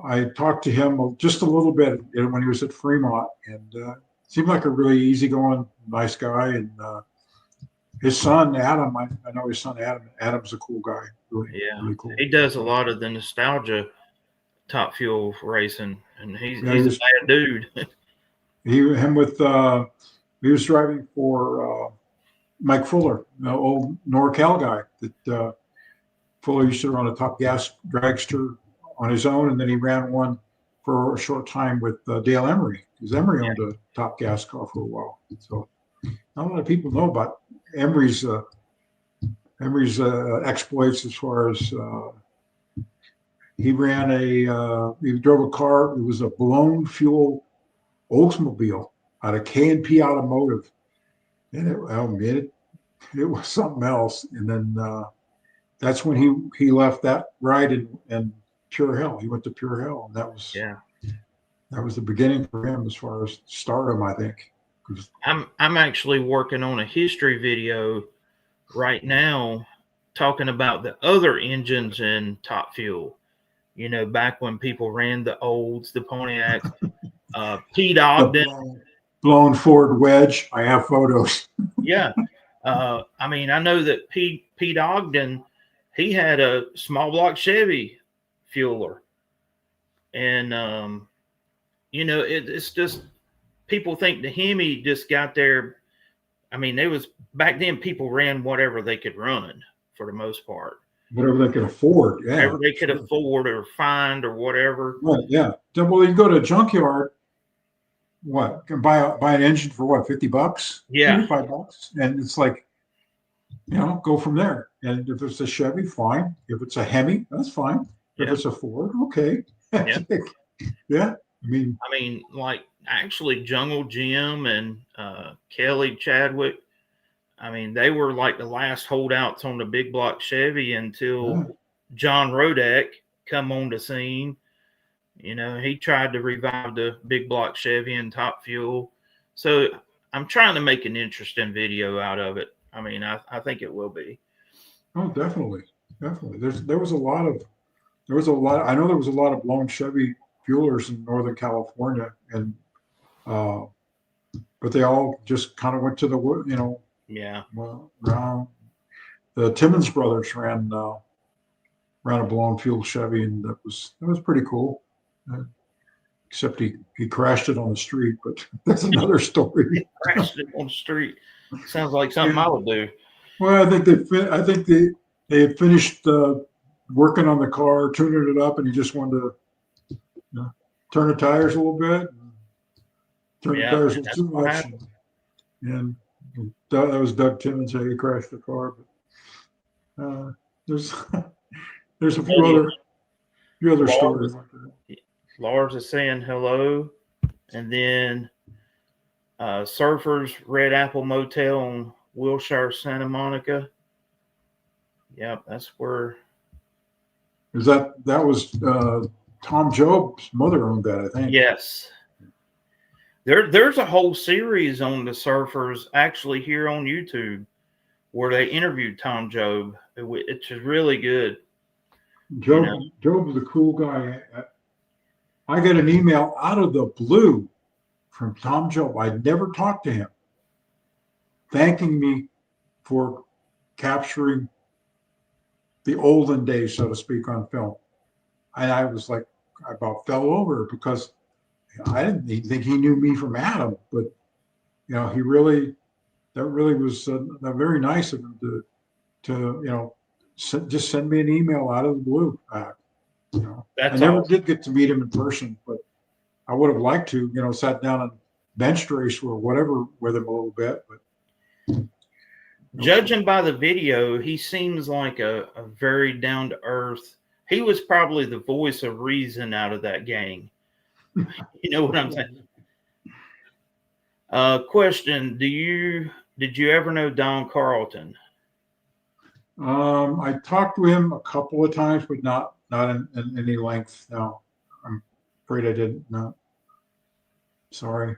I talked to him just a little bit when he was at Fremont, and seemed like a really easygoing, nice guy. And his son Adam, I know his son Adam. Adam's a cool guy. Really cool. He does a lot of the nostalgia Top Fuel racing, and he's a bad dude. he was driving for Mike Fuller, the old NorCal guy that Fuller used to run a Top Gas dragster on his own, and then he ran one for a short time with Dale Emery, because Emery owned a Top Gas car for a while. So not a lot of people know about Emery's exploits as far as he drove a car. It was a blown fuel Oldsmobile out of K&P Automotive, and it was something else. And then that's when he left that ride in Pure Hell. He went to Pure Hell, and that was the beginning for him as far as stardom, I think. I'm actually working on a history video right now talking about the other engines in Top Fuel. Back when people ran the Olds, the Pontiacs, Pete Ogden. Blown Ford Wedge. I have photos. I mean, I know that Pete Ogden, he had a small block Chevy fueler. And, it's just, people think the Hemi just got there. I mean, back then people ran whatever they could run for the most part. Whatever they could afford. Yeah. Whatever they could afford or find or whatever. Right, yeah. Well, you go to a junkyard, can buy an engine for what, $50? Yeah. $55. And it's like, go from there. And if it's a Chevy, fine. If it's a Hemi, that's fine. If it's a Ford, okay. Yeah. Yeah. I I mean, like actually Jungle Jim and Kelly Chadwick. I mean, they were like the last holdouts on the big block Chevy yeah, until John Rodak come on the scene. You know, he tried to revive the big block Chevy and Top Fuel. So I'm trying to make an interesting video out of it. I mean, I think it will be. oh, definitely, definitely. There was a lot. I know there was a lot of blown Chevy fuelers in Northern California, and uh, but they all just kind of went to the Yeah. around. The Timmons brothers ran a blown fuel Chevy, and that was pretty cool. Uh, Except he crashed it on the street, but that's another story. Crashed it on the street. Sounds like something Yeah. I would do. Well, I think they had finished working on the car, tuning it up, and he just wanted to turn the tires a little bit, turn the Yeah, tires a that's little too what much, happened. and that was Doug Timmons. He crashed the car. But there's there's a few other stories Lars, like that. Lars is saying hello. And then Surfers Red Apple Motel on Wilshire, Santa Monica. Yep, that's where. That was Tom Job's mother owned that, I think. Yes. There's a whole series on the Surfers actually here on YouTube where they interviewed Tom Job. It's just really good. Job was a cool guy. I got an email out of the blue from Tom Job. I'd never talked to him, thanking me for capturing the olden days, so to speak, on film. And I was like, I about fell over because I didn't think he knew me from Adam, but that really was very nice of him to just send me an email out of the blue. I That's never awesome. did get to meet him in person, but I would have liked to, sat down and bench race or whatever with him a little bit. But Judging by the video, he seems like a very down to earth. He was probably the voice of reason out of that gang. You know what I'm saying? Question: did you ever know Don Carlton? I talked to him a couple of times, but not in any length. No, I'm afraid I didn't. No, sorry.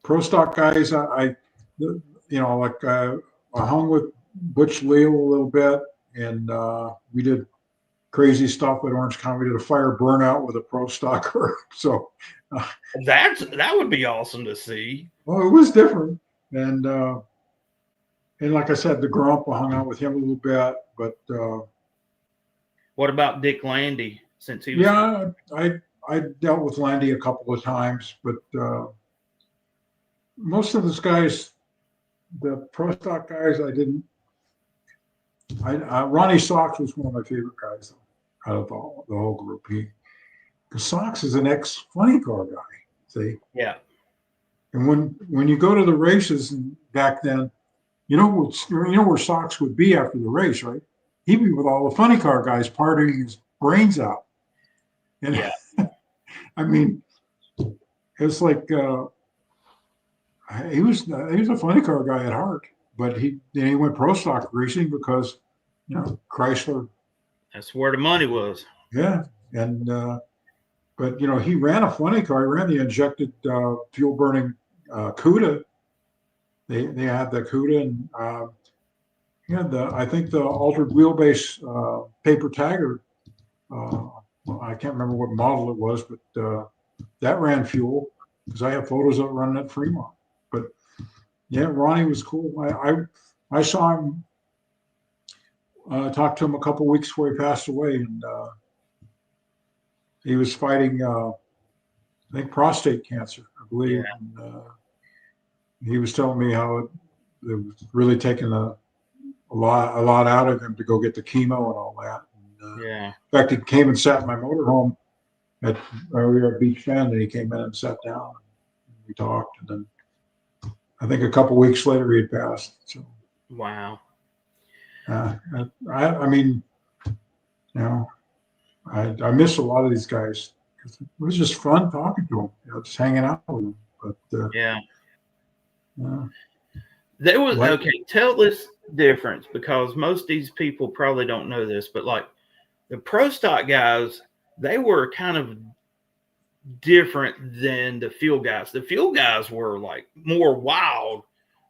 Pro stock guys, I hung with Butch Leal a little bit, and we did crazy stuff at Orange County. We did a fire burnout with a pro stocker. So, That would be awesome to see. well, it was different, and like I said, the Grump, I hung out with him a little bit, but What about Dick Landy? Since he was yeah, I dealt with Landy a couple of times, but most of those guys, the pro stock guys, I didn't. Ronnie Sox was one of my favorite guys out of the whole group. Because Sox is an ex funny car guy. See, yeah. and when you go to the races and back then, where Sox would be after the race, right? He'd be with all the funny car guys partying his brains out. And Yeah. I mean, it's like he was a funny car guy at heart, but then he went pro stock racing because Chrysler. That's where the money was. Yeah, and but he ran a funny car. He ran the injected fuel burning CUDA. They had the CUDA, and he had I think the altered wheelbase paper tagger. Well, I can't remember what model it was, but that ran fuel because I have photos of it running at Fremont. But yeah, Ronnie was cool. I saw him, talked to him a couple of weeks before he passed away, and he was fighting, I think, prostate cancer, I believe. Yeah. And, he was telling me how it was really taking a lot out of him to go get the chemo and all that. And, Yeah. in fact, he came and sat in my motorhome we were at Beach Bend, and he came in and sat down. And we talked, and then I think a couple of weeks later he had passed. So Wow. I mean, I miss a lot of these guys was just fun talking to him, just hanging out with him. But Yeah. uh, There was like, okay. Tell this difference because most of these people probably don't know this, but like the pro stock guys, they were kind of different than the fuel guys. The fuel guys were like more wild,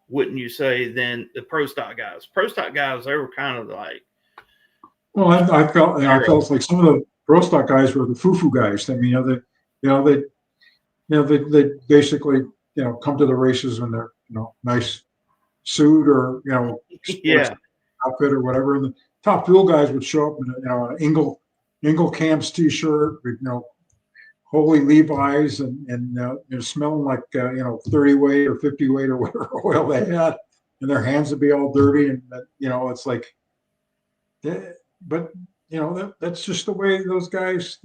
wouldn't you say, than the pro stock guys? Pro stock guys, they were kind of like, well, I felt like some of the pro stock guys were the foo guys. I mean, they basically come to the races in their nice suit or sports yeah, outfit or whatever, and the top fuel guys would show up in an Ingle Camps t-shirt with Holy Levi's and smelling like 30 weight or 50 weight or whatever oil they had, and their hands would be all dirty, and it's like, but that's just the way those guys.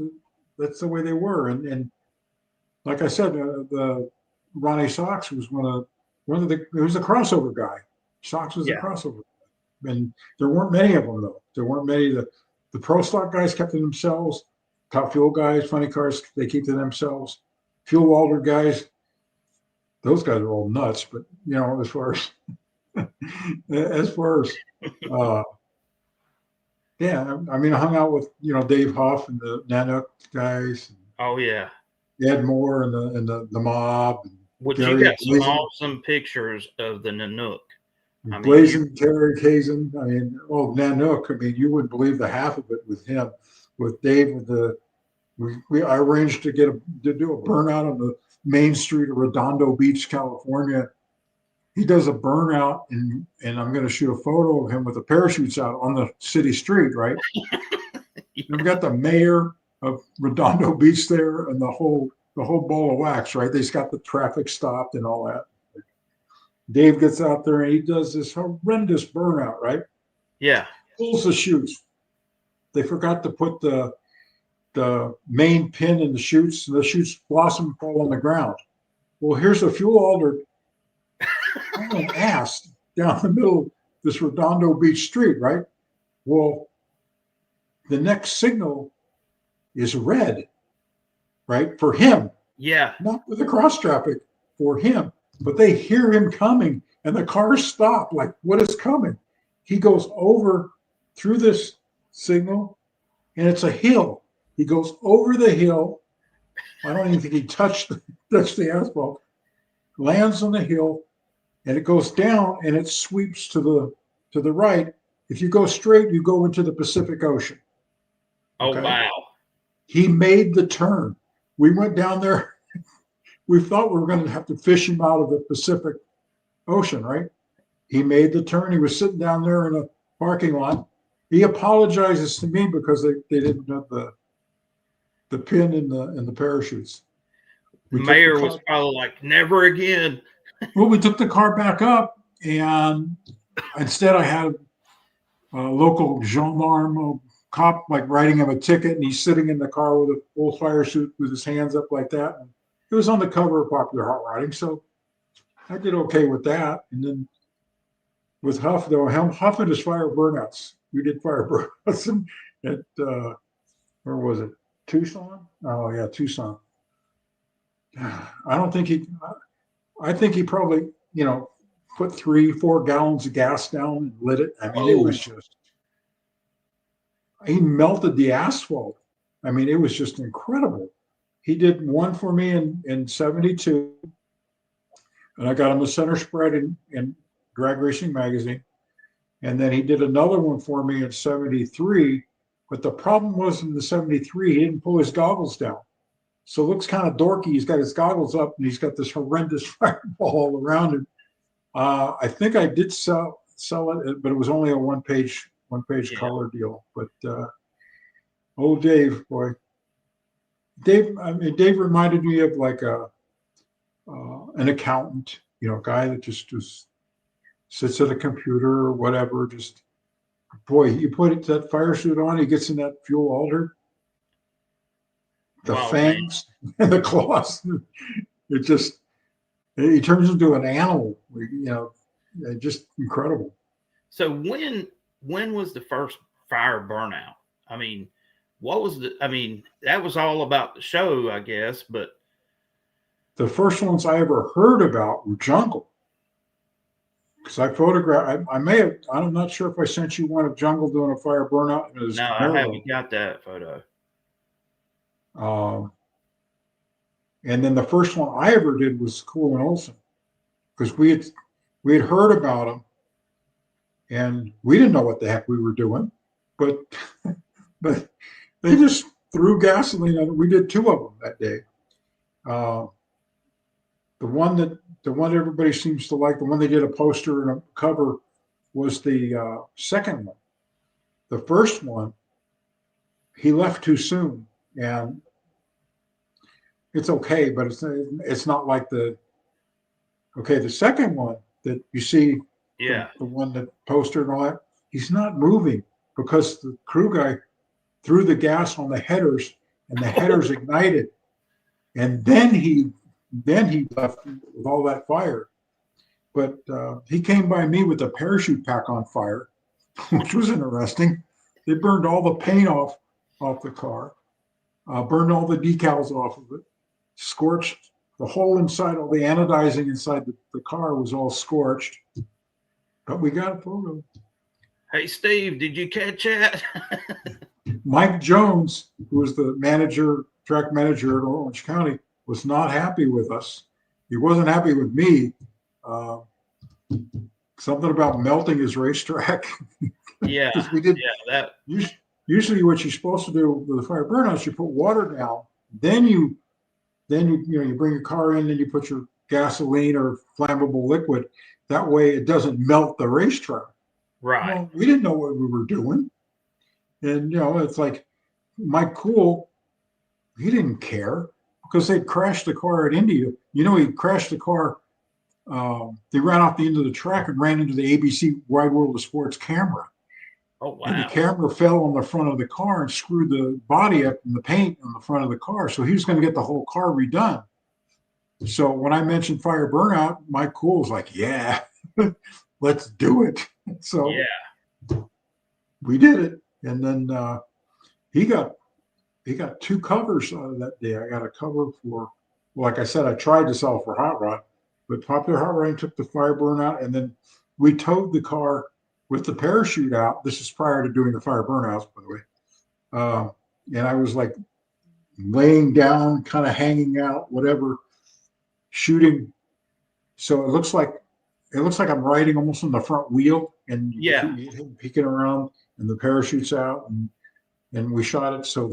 That's the way they were, and like I said, the Ronnie Sox was one of the he was a crossover guy. Sox was a yeah, crossover, and there weren't many of them though. There weren't many. The pro stock guys kept to themselves. Top fuel guys, funny cars, they keep to themselves. Fuel welder guys, those guys are all nuts. But as far as uh, yeah, I mean, I hung out with Dave Huff and the Nanook guys, oh yeah. Ed Moore and the mob, and Which you Gary got some awesome pictures of the Nanook. I mean, Terry Kazan. I mean, Nanook. I mean, you wouldn't believe the half of it with him, with Dave. I arranged to do a burnout on the main street of Redondo Beach, California. He does a burnout, and I'm going to shoot a photo of him with the parachutes out on the city street, right? yeah. We've got the mayor of Redondo Beach there, and the whole ball of wax, right? They've got the traffic stopped and all that. Dave gets out there and he does this horrendous burnout, right? Yeah. Pulls the chutes. They forgot to put the main pin in the chutes, and the chutes blossom and fall on the ground. Well, here's a fuel alder hauling ass down the middle of this Redondo Beach street, right? Well, the next signal is red, right? For him. Yeah. Not for the cross traffic, for him. But they hear him coming and the cars stop. Like, what is coming? He goes over through this signal, and it's a hill. He goes over the hill. I don't even think he touched the asphalt. Lands on the hill, and it goes down, and it sweeps to the right. If you go straight, you go into the Pacific Ocean. Okay? Oh, wow. He made the turn. We went down there. We thought we were going to have to fish him out of the Pacific Ocean, right? He made the turn. He was sitting down there in a parking lot. He apologizes to me because they didn't have the pin in the parachutes. The mayor was probably like, never again. Well, we took the car back up, and instead I had a local gendarme cop like writing him a ticket, and he's sitting in the car with a full fire suit with his hands up like that. And it was on the cover of Popular Hot Rodding, so I did okay with that. And then with Huff, though, Huff and his fire burnouts. We did fire burnouts at where was it? Tucson? Oh yeah, Tucson. I don't think he. I think he probably put 3-4 gallons of gas down and lit it. I mean, It was just. He melted the asphalt. I mean, it was just incredible. He did one for me in 72, and I got him a center spread in Drag Racing Magazine. And then he did another one for me in 73. But the problem was in the 73, he didn't pull his goggles down. So it looks kind of dorky. He's got his goggles up, and he's got this horrendous fireball all around him. I think I did sell it, but it was only a one-page color deal. But Dave, boy. Dave reminded me of like an accountant, guy that just sits at a computer or whatever. Just, boy, you put that fire suit on, he gets in that fuel alder, the fangs and the claws. He turns into an animal. Just incredible. So when was the first fire burnout? I mean, what was I mean, that was all about the show, I guess, but The first ones I ever heard about were jungle. Because I photographed, I may have, I'm not sure if I sent you one of jungle doing a fire burnout in his no, I Camaro. haven't got that photo. And then the first one I ever did was Cool and Olson, because we had heard about them, and we didn't know what the heck we were doing, but but they just threw gasoline on it. We did two of them that day. Uh, the one everybody seems to like, the one they did a poster and a cover, was the second one. The first one, he left too soon, and it's okay, but it's not like the second one that you see, Yeah. the one that poster and all that, he's not moving because the crew guy threw the gas on the headers and the headers ignited, and then he left with all that fire. But he came by me with a parachute pack on fire, which was interesting. They burned all the paint off the car, burned all the decals off of it, scorched the whole inside, all the anodizing inside the car was all scorched. But we got a photo. Hey, Steve, did you catch that? Mike Jones, who was the track manager at Orange County, was not happy with us. He wasn't happy with me. Something about melting his racetrack. Yeah. We did. Yeah. That. Usually, what you're supposed to do with the fire burnouts, you put water down, then you bring your car in, and you put your gasoline or flammable liquid. That way, it doesn't melt the racetrack. Right. Well, we didn't know what we were doing, and it's like Mike Cool. He didn't care because they'd crashed the car at India. He crashed the car. They ran off the end of the track and ran into the ABC Wide World of Sports camera. Oh, wow. And the camera fell on the front of the car and screwed the body up and the paint on the front of the car. So he was going to get the whole car redone. So when I mentioned fire burnout, Mike Cool was like, yeah, let's do it. So we did it. And then he got two covers out of that day. I got a cover for, like I said, I tried to sell for Hot Rod, but Popular Hot Rod took the fire burnout, and then we towed the car with the parachute out. This is prior to doing the fire burnouts, by the way. And I was like laying down, kind of hanging out, whatever, shooting. So it looks like I'm riding almost on the front wheel, and peeking around, and the parachute's out, and we shot it. So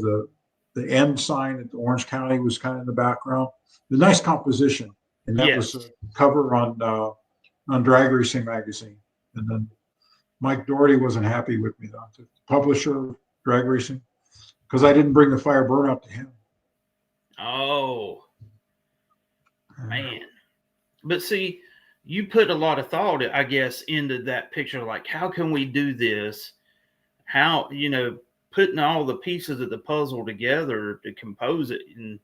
the end sign at the Orange County was kind of in the background. The nice composition, and that was a cover on Drag Racing magazine. And then Mike Doherty wasn't happy with me, though, the publisher of Drag Racing, because I didn't bring the fire burnout to him. Oh, man. But see, you put a lot of thought, I guess, into that picture. Like, how can we do this? How, putting all the pieces of the puzzle together to compose it. And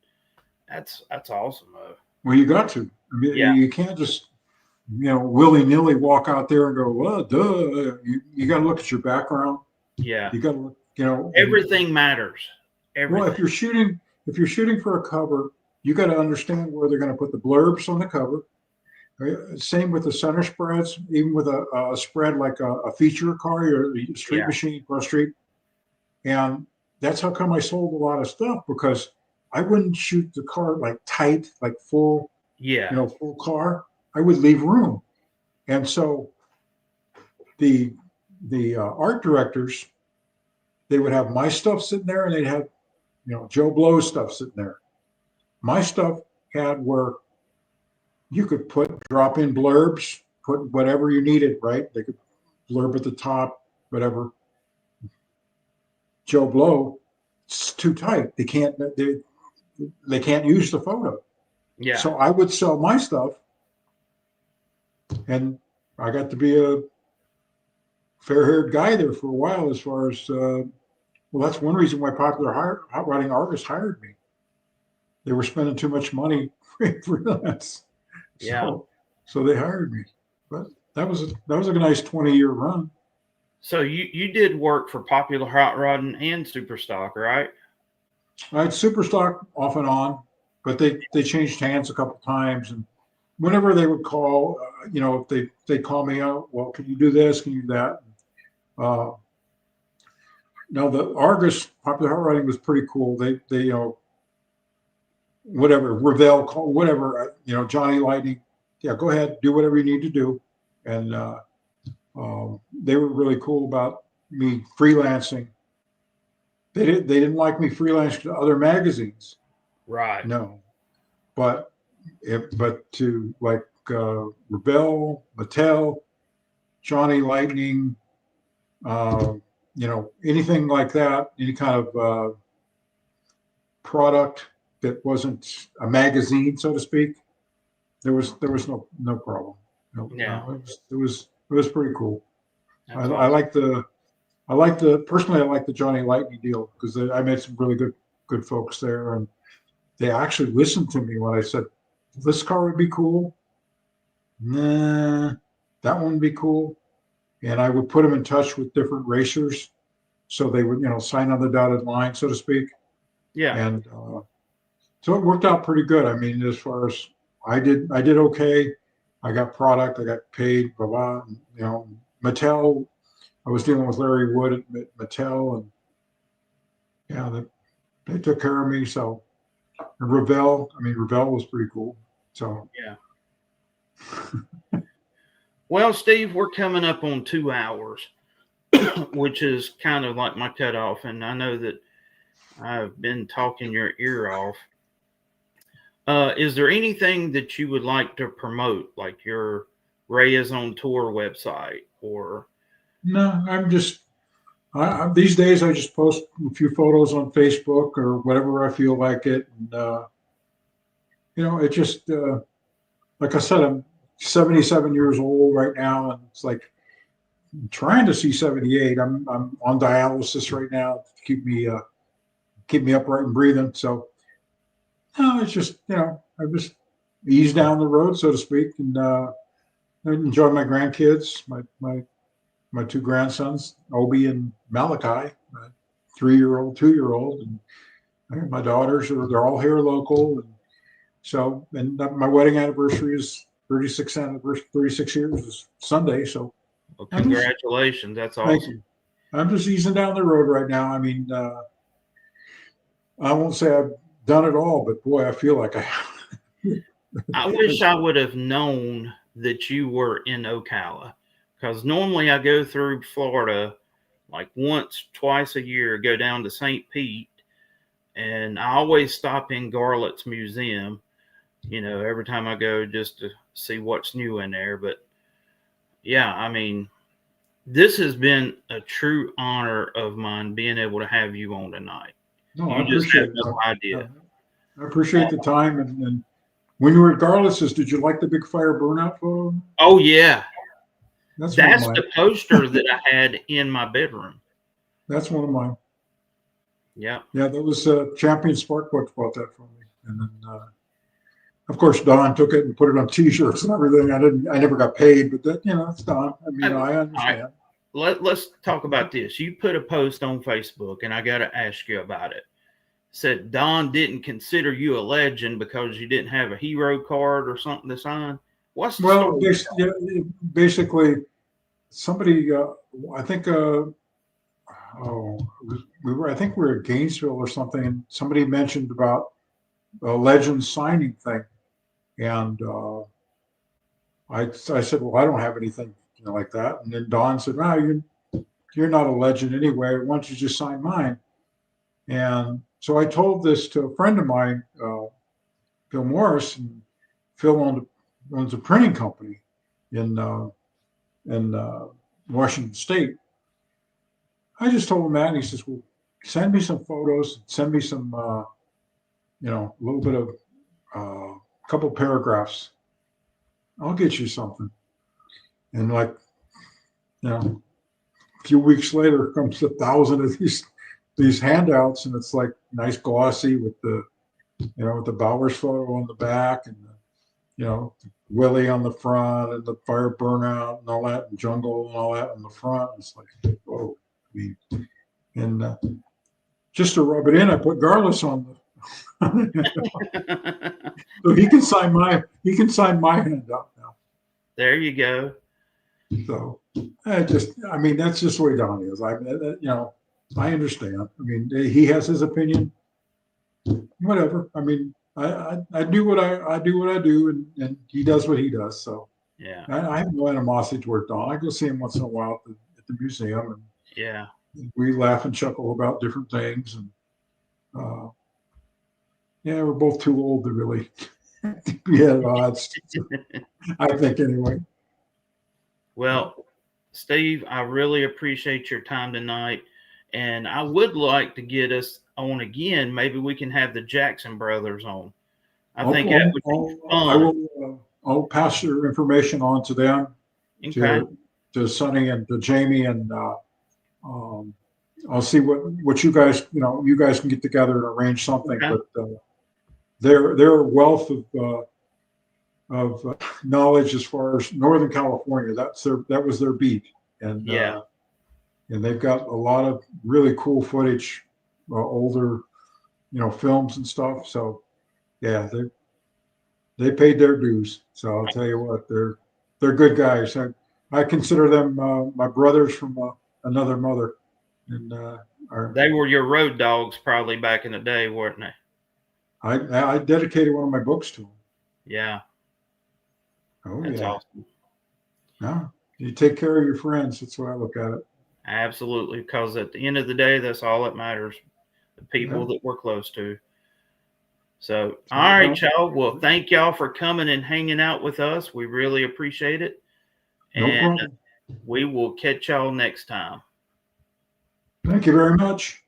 that's awesome. Well, you got to. I mean, you can't just, willy-nilly walk out there and go, well, duh. You got to look at your background. Yeah. You got to look, everything matters. Everything. Well, if you're shooting for a cover, you got to understand where they're going to put the blurbs on the cover. Right? Same with the center spreads, even with a spread like a feature car or a street machine cross street. And that's how come I sold a lot of stuff, because I wouldn't shoot the car like tight, like full, full car. I would leave room. And so the art directors, they would have my stuff sitting there, and they'd have, Joe Blow's stuff sitting there. My stuff had where you could drop in blurbs, put whatever you needed, right? They could blurb at the top, whatever. Joe Blow, it's too tight. They can't use the photo. Yeah. So I would sell my stuff, and I got to be a fair-haired guy there for a while. As far as that's one reason why Popular Hot Rodding Artists hired me. They were spending too much money freelance. Yeah. So they hired me. But that was a nice 20-year run. So you did work for Popular Hot Rodding and Superstock, right? I had Superstock off and on, but they changed hands a couple times, and whenever they would call, if they call me out, well, can you do this? Can you do that? Uh, Now the Argus Popular Hot Rodding was pretty cool. They whatever Revell call whatever Johnny Lightning, yeah, go ahead, do whatever you need to do, and they were really cool about me freelancing. They didn't like me freelancing to other magazines, Right. no, but but to like Revell, Mattel, Johnny Lightning, uh, anything like that, any kind of product that wasn't a magazine, so to speak, there was no problem. Yeah. It was pretty cool. I, That's I awesome. like the personally I like the Johnny Lightning deal because I met some really good folks there, and they actually listened to me when I said this car would be cool. Nah, that one would be cool, and I would put them in touch with different racers so they would sign on the dotted line, so to speak, Yeah. and so it worked out pretty good. I mean, as far as I did okay. I got product, I got paid, blah blah. Mattel. I was dealing with Larry Wood at Mattel, and yeah, they took care of me. So and Revell, I mean, Revell was pretty cool. So Yeah. Well, Steve, we're coming up on 2 hours, which is kind of like my cutoff, and I know that I've been talking your ear off. Is there anything that you would like to promote, like your Reyes on Tour website, or no, these days I just post a few photos on Facebook or whatever I feel like it, and it just like I said, I'm 77 years old right now, and it's like I'm trying to see 78. I'm on dialysis right now to keep me upright and breathing. So no, it's just I just ease down the road, so to speak, and I enjoy my grandkids, my two grandsons, Obi and Malachi, my 3-year-old, 2-year-old, and my daughters they're all here local, and so and my wedding anniversary is 36 years is Sunday, so well, I'm just congratulations? That's thank awesome. you. I'm just easing down the road right now. I mean, I won't say I've done it all, but boy, I feel like I have. I wish I would have known that you were in Ocala, because normally I go through Florida like once, twice a year, go down to St. Pete, and I always stop in Garlett's Museum, every time I go just to see what's new in there. But yeah, I mean, this has been a true honor of mine being able to have you on tonight. No, I You just have appreciate no that. idea. I appreciate the time. And when you were at Garlis's, did you like the big fire burnout photo? Oh, yeah. That's one of That's mine. the poster that I had in my bedroom. That's one of mine. Yeah. Yeah, that was Champion Sparkbooks bought that for me, and then of course Don took it and put it on T-shirts and everything. I never got paid, but that it's Don. I mean, I All right. understand. Let's talk about this. You put a post on Facebook, and I got to ask you about it. Said Don didn't consider you a legend because you didn't have a hero card or something to sign. What's the Well, story? basically, somebody, I think, I think we were at Gainesville or something, and somebody mentioned about a legend signing thing, and I said, well, I don't have anything like that, and then Don said, no, you're not a legend anyway. Why don't you just sign mine? And so I told this to a friend of mine, Phil Morris, and Phil owns a printing company in Washington State. I just told him that, and he says, "Well, send me some photos, send me some, a little bit of a couple paragraphs. I'll get you something." And like, a few weeks later, comes 1,000 of these handouts, and it's like nice glossy with the with the Bowers photo on the back, and Willie on the front and the fire burnout and all that, and jungle and all that on the front. It's like, whoa. I mean, and just to rub it in, I put Garlus on the so he can sign my handout now. There you go. So I mean, that's just the way Don is. I understand. I mean, he has his opinion. Whatever. I mean, I do what I do, and he does what he does. So yeah, I have no animosity toward Don. I go see him once in a while at the museum, and yeah, we laugh and chuckle about different things. And yeah, we're both too old to really be at odds. I think anyway. Well, Steve, I really appreciate your time tonight, and I would like to get us on again. Maybe we can have the Jackson brothers on. I think that would be fun. I'll pass your information on to them, Okay. to Sonny and to Jamie, and I'll see what you guys can get together and arrange something. Okay. But their wealth of knowledge as far as Northern California, that was their beat, and Yeah. And they've got a lot of really cool footage, older, films and stuff. So yeah, they paid their dues. So I'll tell you what, they're good guys. I consider them my brothers from another mother, and They were your road dogs probably back in the day, weren't they? I dedicated one of my books to them. Yeah. Oh, That's yeah. awesome. No, you take care of your friends. That's what I look at it. Absolutely, because at the end of the day, that's all that matters. The people that we're close to. So, all right, y'all. Well, thank y'all for coming and hanging out with us. We really appreciate it. No problem. We will catch y'all next time. Thank you very much.